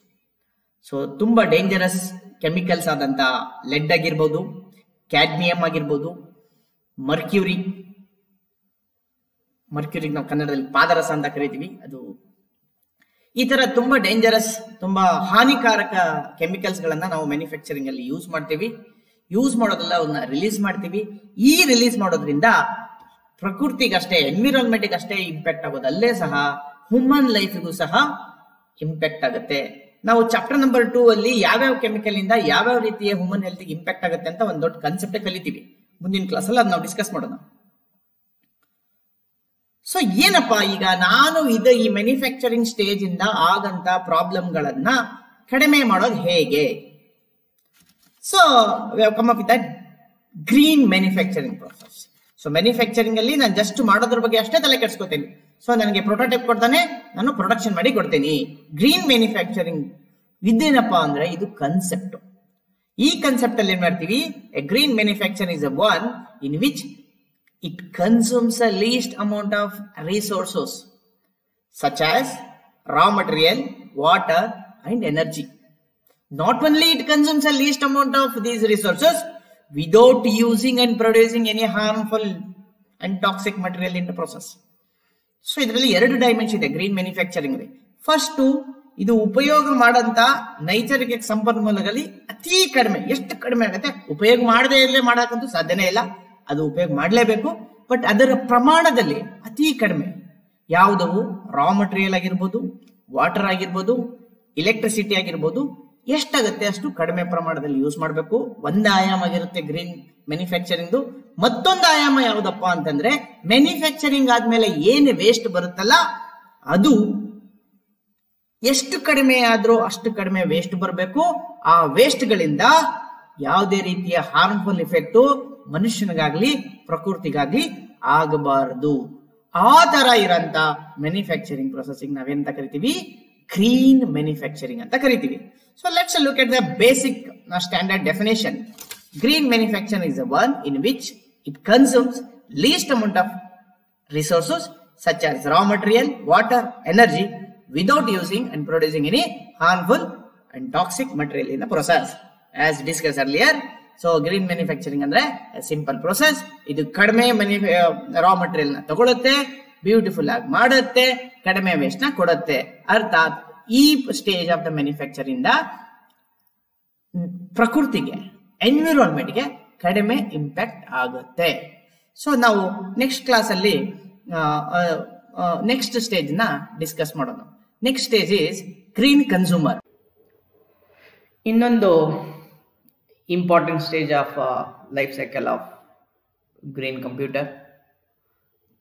So ತುಂಬಾ ಡೇಂಜರಸ್ ಕೆಮಿಕಲ್ಸ್ ಆದಂತ ಲೆಡ್ ಆಗಿರ್ಬೋದು, ಕ್ಯಾಡ್ಮಿಯಂ ಆಗಿರ್ಬೋದು, ಮರ್ಕ್ಯೂರಿ ನಾವು ಕನ್ನಡದಲ್ಲಿ ಪಾದರಸ ಅಂತ ಕರಿತೀವಿ, ಅದು ಈ ತರ ತುಂಬಾ ಡೇಂಜರಸ್, ತುಂಬಾ ಹಾನಿಕಾರಕ ಕೆಮಿಕಲ್ಸ್ ಗಳನ್ನ ನಾವು ಮ್ಯಾನುಫ್ಯಾಕ್ಚರಿಂಗ್ ಅಲ್ಲಿ ಯೂಸ್ ಮಾಡ್ತೀವಿ. ಯೂಸ್ ಮಾಡೋದಲ್ಲ, ಅವನ್ನ ರಿಲೀಸ್ ಮಾಡ್ತೀವಿ. ಈ ರಿಲೀಸ್ ಮಾಡೋದ್ರಿಂದ ಪ್ರಕೃತಿಗಷ್ಟೇ, ಎನ್ವಿರಾನ್ಮೆಂಟ್ಗೆ ಅಷ್ಟೇ ಇಂಪ್ಯಾಕ್ಟ್ ಆಗೋದಲ್ಲೇ ಸಹ ಹ್ಯೂಮನ್ ಲೈಫ್ಗೂ ಸಹ ಇಂಪ್ಯಾಕ್ಟ್ ಆಗುತ್ತೆ. ನಾವು ಚಾಪ್ಟರ್ ನಂಬರ್ 2 ಅಲ್ಲಿ ಯಾವ್ಯಾವ ಕೆಮಿಕಲ್ ಇಂದ ಯಾವ್ಯಾವ ರೀತಿಯ ಹ್ಯೂಮನ್ ಹೆಲ್ತ್ ಇಂಪ್ಯಾಕ್ಟ್ ಆಗುತ್ತೆ ಅಂತ ಒಂದು ದೊಡ್ಡ ಕಾನ್ಸೆಪ್ಟ್ ಕಲಿತೀವಿ. ಮುಂದಿನ ಕ್ಲಾಸ್ ಅಲ್ಲಿ ನಾವು ಡಿಸ್ಕಸ್ ಮಾಡೋಣ. ಸೊ ಏನಪ್ಪಾ ಈಗ ನಾನು ಈ ಮ್ಯಾನುಫ್ಯಾಕ್ಚರಿಂಗ್ ಸ್ಟೇಜ್ ಇಂದ ಆಗಂತ ಪ್ರಾಬ್ಲಮ್ಗಳನ್ನ ಕಡಿಮೆ ಮಾಡೋದು ಹೇಗೆ? So we have come up with that green manufacturing process. So manufacturing ಅಲ್ಲಿ ನಾನು ಜಸ್ಟ್ ಮಾಡೋದ್ರ ಬಗ್ಗೆ ಅಷ್ಟೇ ತಲೆ ಕೆಡಿಸ್ಕೊತೀನಿ. ಸೊ ನನಗೆ ಪ್ರೋಟೋಟೈಪ್ ಕೊಡ್ತಾನೆ, ನಾನು ಪ್ರೊಡಕ್ಷನ್ ಮಾಡಿ ಕೊಡ್ತೀನಿ. ಗ್ರೀನ್ ಮ್ಯಾನುಫ್ಯಾಕ್ಚರಿಂಗ್ ಇದೇನಪ್ಪಾ ಅಂದ್ರೆ ಇದು ಕನ್ಸೆಪ್ಟ್. ಈ ಕನ್ಸೆಪ್ಟ್ ಅಲ್ಲಿ ಏನ್ ಮಾಡ್ತೀವಿ, A green manufacturing is a one in which it consumes the least amount of resources such as raw material, water and energy. Not only it consumes the least amount of these resources without using and producing any harmful and toxic material in the process. So ಇದರಲ್ಲಿ ಎರಡು dimension ಇದೆ green manufacturing ಅಲ್ಲಿ. First, ಇದು ಉಪಯೋಗ ಮಾಡಂತ ನೈಸರ್ಗಿಕ ಸಂಪನ್ಮೂಲಗಳಲ್ಲಿ ಅತಿ ಕಡಿಮೆ, ಎಷ್ಟು ಕಡಿಮೆ ಆಗುತ್ತೆ, ಉಪಯೋಗ ಮಾಡದೇ ಇರಲೇ ಮಾಡಕ್ಕಂತೂ ಸಾಧ್ಯನೇ ಇಲ್ಲ, ಅದು ಉಪಯೋಗ ಮಾಡಲೇಬೇಕು. ಬಟ್ ಅದರ ಪ್ರಮಾಣದಲ್ಲಿ ಅತಿ ಕಡಿಮೆ ಯಾವುದವು ರಾ ಮಟೀರಿಯಲ್ ಆಗಿರ್ಬೋದು, ವಾಟರ್ ಆಗಿರ್ಬೋದು, ಎಲೆಕ್ಟ್ರಿಸಿಟಿ ಆಗಿರ್ಬೋದು, ಎಷ್ಟಾಗುತ್ತೆ ಅಷ್ಟು ಕಡಿಮೆ ಪ್ರಮಾಣದಲ್ಲಿ ಯೂಸ್ ಮಾಡಬೇಕು. ಒಂದು ಆಯಾಮ ಆಗಿರುತ್ತೆ ಗ್ರೀನ್ ಮ್ಯಾನುಫ್ಯಾಕ್ಚರಿಂಗ್. ಮತ್ತೊಂದು ಆಯಾಮ ಯಾವುದಪ್ಪ ಅಂತಂದ್ರೆ, ಮ್ಯಾನುಫ್ಯಾಕ್ಚರಿಂಗ್ ಆದ್ಮೇಲೆ ಏನು ವೇಸ್ಟ್ ಬರುತ್ತಲ್ಲ ಅದು ಎಷ್ಟು ಕಡಿಮೆ ಆದ್ರೂ ಅಷ್ಟು ಕಡಿಮೆ ವೇಸ್ಟ್ ಬರಬೇಕು. ಆ ವೇಸ್ಟ್ ಗಳಿಂದ ಯಾವುದೇ ರೀತಿಯ ಹಾರ್ಮ್ಫುಲ್ ಇಫೆಕ್ಟ್ ಮನುಷ್ಯನಿಗಾಗ್ಲಿ ಪ್ರಕೃತಿಗಾಗ್ಲಿ ಆಗಬಾರದು. ಆ ತರ ಇರಂತ ಮ್ಯಾನುಫ್ಯಾಕ್ಚರಿಂಗ್ ಪ್ರೊಸೆಸಿಂಗ್ ನಾವೇನಂತ ಕರಿತೀವಿ, ಗ್ರೀನ್ ಮ್ಯಾನುಫ್ಯಾಕ್ಚರಿಂಗ್ ಅಂತ ಕರಿತೀವಿ. So let's look at the basic standard definition. Green manufacturing is the one in which it consumes least amount of resources such as raw material, water, energy without using and producing any harmful and toxic material in the process. As discussed earlier, so green manufacturing andre a simple process. Idu kadme raw material na ತಗೊಳುತ್ತೆ, beautiful ಆಗಿ ಮಾಡುತ್ತೆ, ಕಡಿಮೆ waste ನ ಕೊಡುತ್ತೆ. ಅರ್ಥಾತ್ ಈ stage of the manufacture ಇಂದ ಪ್ರಕೃತಿಗೆ, ಎನ್ವಿರಾನ್ಮೆಂಟ್ಗೆ ಕಡಿಮೆ ಇಂಪ್ಯಾಕ್ಟ್ ಆಗುತ್ತೆ. ಸೊ ನಾವು ನೆಕ್ಸ್ಟ್ ಕ್ಲಾಸ್ ಅಲ್ಲಿ ನೆಕ್ಸ್ಟ್ ಸ್ಟೇಜ್ ನ ಡಿಸ್ಕಸ್ ಮಾಡೋಣ. Next stage is green consumer. ಇನ್ನೊಂದು important stage of life cycle of green computer,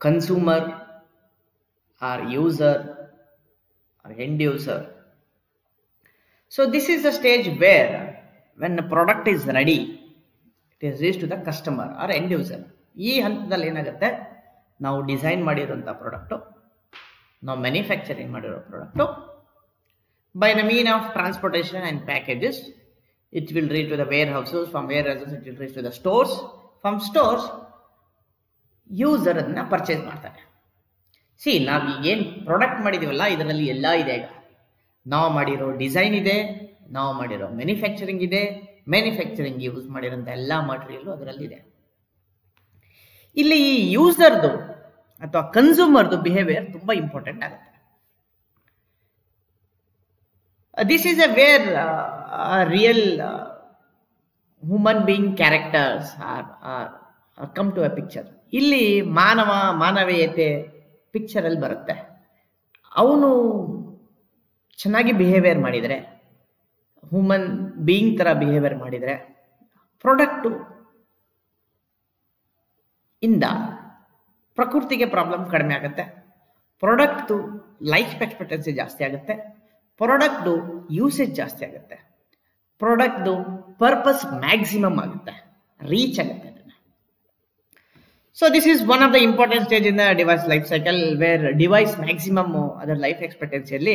consumer or user or end user. So this is the stage where when the product is ready, it is reached to the customer or end user. ಈ ಹಂತದಲ್ಲಿ ಏನಾಗುತ್ತೆ, ನಾವು design ಮಾಡಿರುವಂಥ product, ನಾವು manufacturing ಮಾಡಿರೋ product, by the mean of transportation and packages it will reach to the warehouses, from warehouses it will reach to the stores, from stores user ಅದನ್ನ purchase ಮಾಡ್ತಾರೆ. See, ನಾವು ಈಗೇನು product ಮಾಡಿದೀವಲ್ಲ ಇದರಲ್ಲಿ ಎಲ್ಲ ಇದೆ. ಈಗ ನಾವು ಮಾಡಿರೋ ಡಿಸೈನ್ ಇದೆ, ನಾವು ಮಾಡಿರೋ ಮ್ಯಾನುಫ್ಯಾಕ್ಚರಿಂಗ್ ಇದೆ, ಮ್ಯಾನುಫ್ಯಾಕ್ಚರಿಂಗ್ ಯೂಸ್ ಮಾಡಿರೋಂಥ ಎಲ್ಲ ಮಟೀರಿಯಲ್ ಅದರಲ್ಲಿದೆ. ಇಲ್ಲಿ ಈ ಯೂಸರ್ದು ಅಥವಾ ಕನ್ಸ್ಯೂಮರ್ದು ಬಿಹೇವಿಯರ್ ತುಂಬಾ ಇಂಪಾರ್ಟೆಂಟ್ ಆಗುತ್ತೆ. This is a where real human being characters are come to a picture. ಇಲ್ಲಿ ಮಾನವೀಯತೆ ಪಿಕ್ಚರ್ ಅಲ್ಲಿ ಬರುತ್ತೆ. ಅವನು ಚೆನ್ನಾಗಿ ಬಿಹೇವಿಯರ್ ಮಾಡಿದರೆ, ಹ್ಯೂಮನ್ ಬೀಯಿಂಗ್ ತರ ಬಿಹೇವಿಯರ್ ಮಾಡಿದರೆ, ಪ್ರಾಡಕ್ಟು ಇಂದ ಪ್ರಕೃತಿಗೆ ಪ್ರಾಬ್ಲಮ್ ಕಡಿಮೆ ಆಗುತ್ತೆ, ಪ್ರಾಡಕ್ಟ್ದು ಲೈಫ್ ಎಕ್ಸ್ಪೆಕ್ಟೆನ್ಸಿ ಜಾಸ್ತಿ ಆಗುತ್ತೆ, ಪ್ರಾಡಕ್ಟ್ದು ಯೂಸೇಜ್ ಜಾಸ್ತಿ ಆಗುತ್ತೆ, ಪ್ರಾಡಕ್ಟ್ದು ಪರ್ಪಸ್ ಮ್ಯಾಕ್ಸಿಮಮ್ ಆಗುತ್ತೆ, ರೀಚ್ ಆಗುತ್ತೆ. So this is one of the important stage in the device life cycle where device maximum ಅದರ ಲೈಫ್ ಎಕ್ಸ್ಪೆಕ್ಟೆನ್ಸಿ ಅಲ್ಲಿ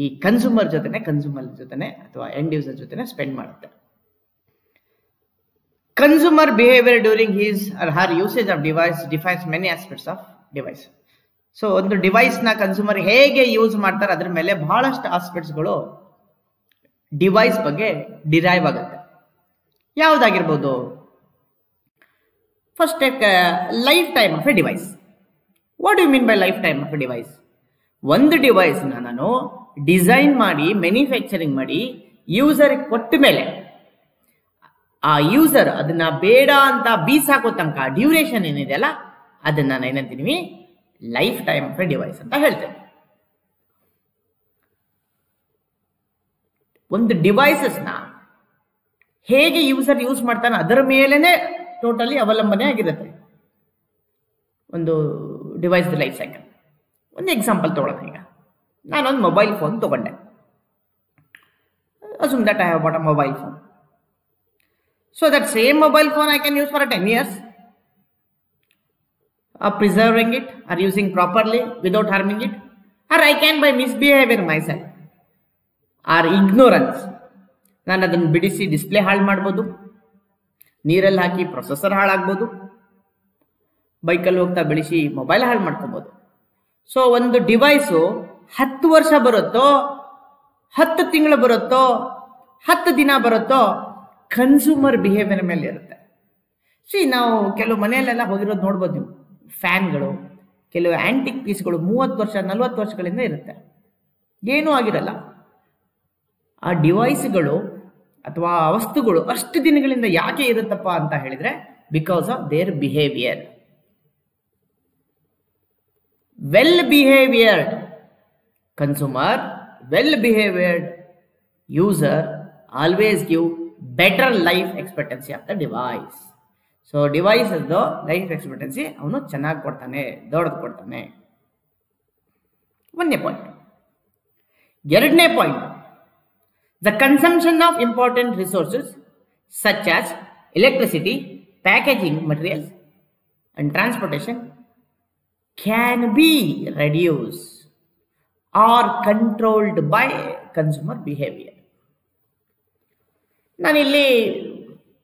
ಈ ಕನ್ಸ್ಯೂಮರ್ ಜೊತೆನೆ ಅಥವಾ ಎಂಡ್ ಯೂಸರ್ ಜೊತೆನೆ ಸ್ಪೆಂಡ್ ಮಾಡುತ್ತೆ. Consumer behaviour during his or her usage of device defines many aspects of device. So ಒಂದು device ನ consumer ಹೇಗೆ ಯೂಸ್ ಮಾಡ್ತಾರೆ ಅದ್ರ ಮೇಲೆ ಬಹಳಷ್ಟು ಆಸ್ಪೆಕ್ಟ್ಸ್ಗಳು ಡಿವೈಸ್ ಬಗ್ಗೆ ಡಿರೈವ್ ಆಗುತ್ತೆ. ಯಾವುದಾಗಿರ್ಬೋದು? First, take lifetime of a device. What do you mean by lifetime of a device? ಒಂದು ಡಿವೈಸ್ ನಾನು ಡಿಸೈನ್ ಮಾಡಿ ಮ್ಯಾನುಫ್ಯಾಕ್ಚರಿಂಗ್ ಮಾಡಿ ಯೂಸರ್ ಕೊಟ್ಟ ಮೇಲೆ ಆ ಯೂಸರ್ ಅದನ್ನ ಬೇಡ ಅಂತ ಬೀಸಾಕೋ ತನಕ ಡ್ಯೂರೇಷನ್ ಏನಿದೆ ಅಲ್ಲ ಅದನ್ನ ನಾನು ಏನಂತೀನಿ, life time of a device ಅಂತ ಹೇಳ್ತೇನೆ. ಒಂದು ಡಿವೈಸಸ್ ನ ಹೇಗೆ ಯೂಸರ್ ಯೂಸ್ ಮಾಡ್ತಾನೆ ಅದರ ಮೇಲೆನೆ ಟೋಟಲಿ ಅವಲಂಬನೆ ಆಗಿರುತ್ತೆ ಒಂದು ಡಿವೈಸ್ ಲೈಫ್ ಸೈಕಲ್. ಒಂದು ಎಕ್ಸಾಂಪಲ್ ತಗೊಳ್ಳೋಣ. ಈಗ ನಾನೊಂದು ಮೊಬೈಲ್ ಫೋನ್ ತಗೊಂಡೆ. assume that I have bought a mobile phone. So that same mobile phone I can use for 10 years, preserving it or using properly without harming it, or I can by misbehavior myself or ignorance ನಾನು ಅದನ್ನು ಬಿಡಿಸಿ display ಹಾಳು ಮಾಡ್ಬೋದು, ನೀರಲ್ಲಿ ಹಾಕಿ processor ಹಾಳಾಗ್ಬೋದು, ಬೈಕಲ್ಲಿ ಹೋಗ್ತಾ ಬಿಡಿಸಿ mobile ಹಾಳು ಮಾಡ್ಕೋಬಹುದು. ಸೊ ಒಂದು ಡಿವೈಸು 10 ವರ್ಷ ಬರುತ್ತೋ, 10 ತಿಂಗಳು ಬರುತ್ತೋ, 10 ದಿನ ಬರುತ್ತೋ, ಕನ್ಸ್ಯೂಮರ್ ಬಿಹೇವಿಯರ್ ಮೇಲೆ ಇರುತ್ತೆ. ನಾವು ಕೆಲವು ಮನೆಯಲ್ಲೆಲ್ಲ ಹೋಗಿರೋದು ನೋಡ್ಬೋದು ನೀವು. ಫ್ಯಾನ್ಗಳು, ಕೆಲವು ಆಂಟಿಕ್ ಪೀಸ್ಗಳು 30 ವರ್ಷ 40 ವರ್ಷಗಳಿಂದ ಇರುತ್ತೆ, ಏನೂ ಆಗಿರಲ್ಲ. ಆ ಡಿವೈಸ್ಗಳು ಅಥವಾ ವಸ್ತುಗಳು ಅಷ್ಟು ದಿನಗಳಿಂದ ಯಾಕೆ ಇರುತ್ತಪ್ಪ ಅಂತ ಹೇಳಿದ್ರೆ, because of their behaviour. Well behavioured consumer, well behavioured user always give better life expectancy of the device. So device life expectancy ಅವನು ಚೆನ್ನಾಗಿ ಕೊಡ್ತಾನೆ, ದೊಡ್ಡದು ಕೊಡ್ತಾನೆ. ಒಂದನೇ ಪಾಯಿಂಟ್. ಎರಡನೇ point, the consumption of important resources such as electricity, packaging materials and transportation can be reduce or controlled by consumer behaviour. ನಾನಿಲ್ಲಿ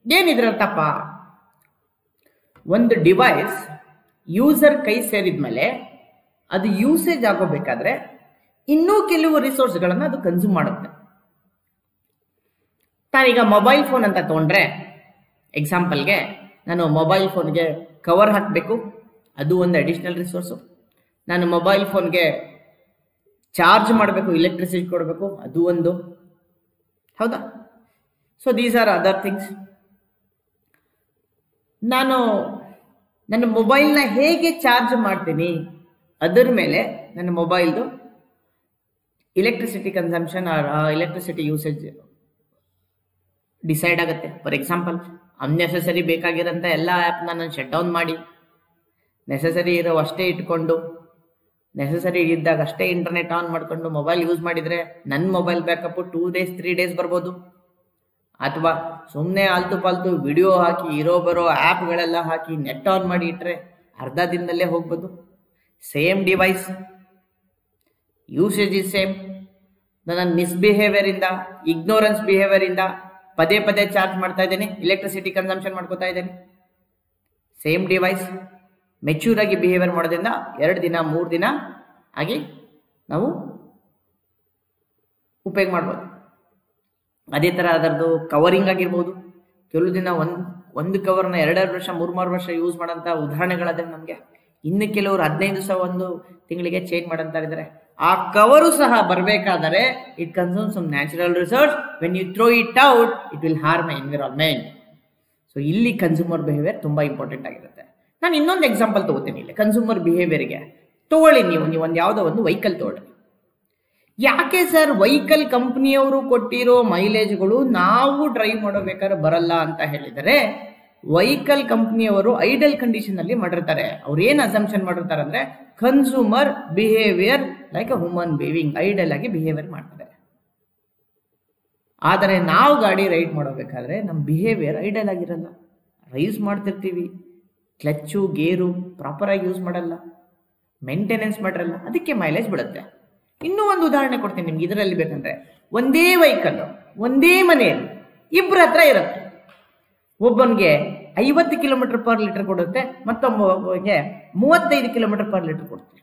ಏನಿದ್ರರ್ಥಪ್ಪ, ಒಂದು ಡಿವೈಸ್ ಯೂಸರ್ ಕೈ ಸೇರಿದ್ಮೇಲೆ ಅದು ಯೂಸೇಜ್ ಆಗೋಬೇಕಾದ್ರೆ ಇನ್ನೂ ಕೆಲವು ರಿಸೋರ್ಸ್ಗಳನ್ನು ಅದು ಕನ್ಸ್ಯೂಮ್ ಮಾಡುತ್ತೆ. ನಾನೀಗ ಮೊಬೈಲ್ ಫೋನ್ ಅಂತ ತಗೊಂಡ್ರೆ, ಎಕ್ಸಾಂಪಲ್ಗೆ ನಾನು ಮೊಬೈಲ್ ಫೋನ್ಗೆ ಕವರ್ ಹಾಕಬೇಕು, ಅದು ಒಂದು ಅಡಿಷನಲ್ ರಿಸೋರ್ಸು. ನಾನು ಮೊಬೈಲ್ ಫೋನ್ಗೆ ಚಾರ್ಜ್ ಮಾಡಬೇಕು, ಎಲೆಕ್ಟ್ರಿಸಿಟಿ ಕೊಡಬೇಕು, ಅದು ಒಂದು. ಹೌದಾ? So these are other things. ನಾನು ನನ್ನ ಮೊಬೈಲ್ನ ಹೇಗೆ ಚಾರ್ಜ್ ಮಾಡ್ತೀನಿ ಅದರ ಮೇಲೆ ನನ್ನ ಮೊಬೈಲ್ದು electricity consumption or electricity usage decide ಆಗುತ್ತೆ. ಫಾರ್ ಎಕ್ಸಾಂಪಲ್, ಅನ್ನೆಸೆಸರಿ ಬೇಕಾಗಿರೋಂಥ ಎಲ್ಲ ಆ್ಯಪ್ನ ನಾನು ಶಟ್ ಡೌನ್ ಮಾಡಿ, ನೆಸೆಸರಿ ಇರೋ ಅಷ್ಟೇ ಇಟ್ಕೊಂಡು, ನೆಸೆಸರಿ ಇದ್ದಾಗ ಅಷ್ಟೇ ಇಂಟರ್ನೆಟ್ ಆನ್ ಮಾಡಿಕೊಂಡು ಮೊಬೈಲ್ ಯೂಸ್ ಮಾಡಿದರೆ ನನ್ನ ಮೊಬೈಲ್ ಬ್ಯಾಕಪ್ 2 days 3 days ಬರ್ಬೋದು. ಅಥವಾ ಸುಮ್ಮನೆ ಆಲ್ತು ಪಾಲ್ತು ವಿಡಿಯೋ ಹಾಕಿ ಇರೋ ಬರೋ ಆ್ಯಪ್ಗಳೆಲ್ಲ ಹಾಕಿ ನೆಟ್ ಆನ್ ಮಾಡಿ ಇಟ್ಟರೆ ಅರ್ಧ ದಿನದಲ್ಲೇ ಹೋಗ್ಬೋದು. Same device, usage is same. ನನ್ನ ಮಿಸ್ಬಿಹೇವಿಯರಿಂದ, ಇಗ್ನೋರೆನ್ಸ್ ಬಿಹೇವಿಯರಿಂದ ಪದೇ ಪದೇ ಚಾರ್ಜ್ ಮಾಡ್ತಾ ಇದ್ದೇನೆ, ಎಲೆಕ್ಟ್ರಿಸಿಟಿ ಕನ್ಸಂಪ್ಷನ್ ಮಾಡ್ಕೋತಾ ಇದ್ದೇನೆ. ಸೇಮ್ ಡಿವೈಸ್ ಮೆಚ್ಯೂರ್ ಆಗಿ ಬಿಹೇವಿಯರ್ ಮಾಡೋದ್ರಿಂದ 2 ದಿನ 3 ದಿನ ಆಗಿ ನಾವು ಉಪಯೋಗ ಮಾಡ್ಬೋದು. ಅದೇ ಥರ ಅದರದ್ದು ಕವರಿಂಗ್ ಆಗಿರ್ಬೋದು. ಕೆಲವು ದಿನ ಒಂದು ಕವರ್ನ 2 ವರ್ಷ 3 ವರ್ಷ ಯೂಸ್ ಮಾಡೋಂಥ ಉದಾಹರಣೆಗಳಾದ್ರೆ ನಮಗೆ. ಇನ್ನು ಕೆಲವರು 15 ದಿವಸ 1 ತಿಂಗಳಿಗೆ ಚೇಂಜ್ ಮಾಡಂತ ಇದ್ದಾರೆ. ಆ ಕವರು ಸಹ ಬರಬೇಕಾದರೆ it consume some natural resource. When you throw it out it will harm environment. So ಇಲ್ಲಿ ಕನ್ಸ್ಯೂಮರ್ ಬಿಹೇವಿಯರ್ ತುಂಬ ಇಂಪಾರ್ಟೆಂಟ್ ಆಗಿರುತ್ತೆ. ನಾನು ಇನ್ನೊಂದು ಎಕ್ಸಾಂಪಲ್ ತಗೋತೀನಿ ಇಲ್ಲಿ ಕನ್ಸ್ಯೂಮರ್ ಬಿಹೇವಿಯರ್ಗೆ. ತಗೊಳ್ಳಿ, ನೀವು ಒಂದು ಯಾವುದೋ ಒಂದು ವೆಹಿಕಲ್ ತಗೊಳ್ಳಿ. ಯಾಕೆ ಸರ್ ವೆಹಿಕಲ್ ಕಂಪ್ನಿಯವರು ಕೊಟ್ಟಿರೋ ಮೈಲೇಜ್ಗಳು ನಾವು ಡ್ರೈವ್ ಮಾಡಬೇಕಾದ್ರೆ ಬರಲ್ಲ ಅಂತ ಹೇಳಿದರೆ, ವೆಹಿಕಲ್ ಕಂಪ್ನಿಯವರು ಐಡಲ್ ಕಂಡೀಷನ್ ಅಲ್ಲಿ ಮಾಡಿರ್ತಾರೆ. ಅವ್ರು ಏನ್ ಅಸಂಪ್ಷನ್ ಮಾಡಿರ್ತಾರೆ ಅಂದ್ರೆ consumer behaviour like a human being, idle ಆಗಿ ಬಿಹೇವಿಯರ್ ಮಾಡ್ತಾರೆ. ಆದರೆ ನಾವು ಗಾಡಿ ರೈಡ್ ಮಾಡಬೇಕಾದ್ರೆ ನಮ್ಮ ಬಿಹೇವಿಯರ್ ಐಡಲ್ ಆಗಿರಲ್ಲ. ರೈಸ್ ಮಾಡ್ತಿರ್ತೀವಿ, ಕ್ಲಚ್ಚು ಗೇರು ಪ್ರಾಪರ್ ಆಗಿ ಯೂಸ್ ಮಾಡಲ್ಲ, ಮೇಂಟೆನೆನ್ಸ್ ಮಾಡಿರಲ್ಲ, ಅದಕ್ಕೆ ಮೈಲೇಜ್ ಬಿಡುತ್ತೆ. ಇನ್ನೂ ಒಂದು ಉದಾಹರಣೆ ಕೊಡ್ತೀನಿ ನಿಮ್ಗೆ ಇದರಲ್ಲಿ ಬೇಕಂದ್ರೆ. ಒಂದೇ ವೆಹಿಕಲ್ ಒಂದೇ ಮನೆಯಲ್ಲಿ ಇಬ್ಬರ ಹತ್ರ ಇರುತ್ತೆ. ಒಬ್ಬನಿಗೆ 50 km/l ಕೊಡುತ್ತೆ, ಮತ್ತೊಬ್ಬನಿಗೆ 35 km/l ಕೊಡುತ್ತೆ.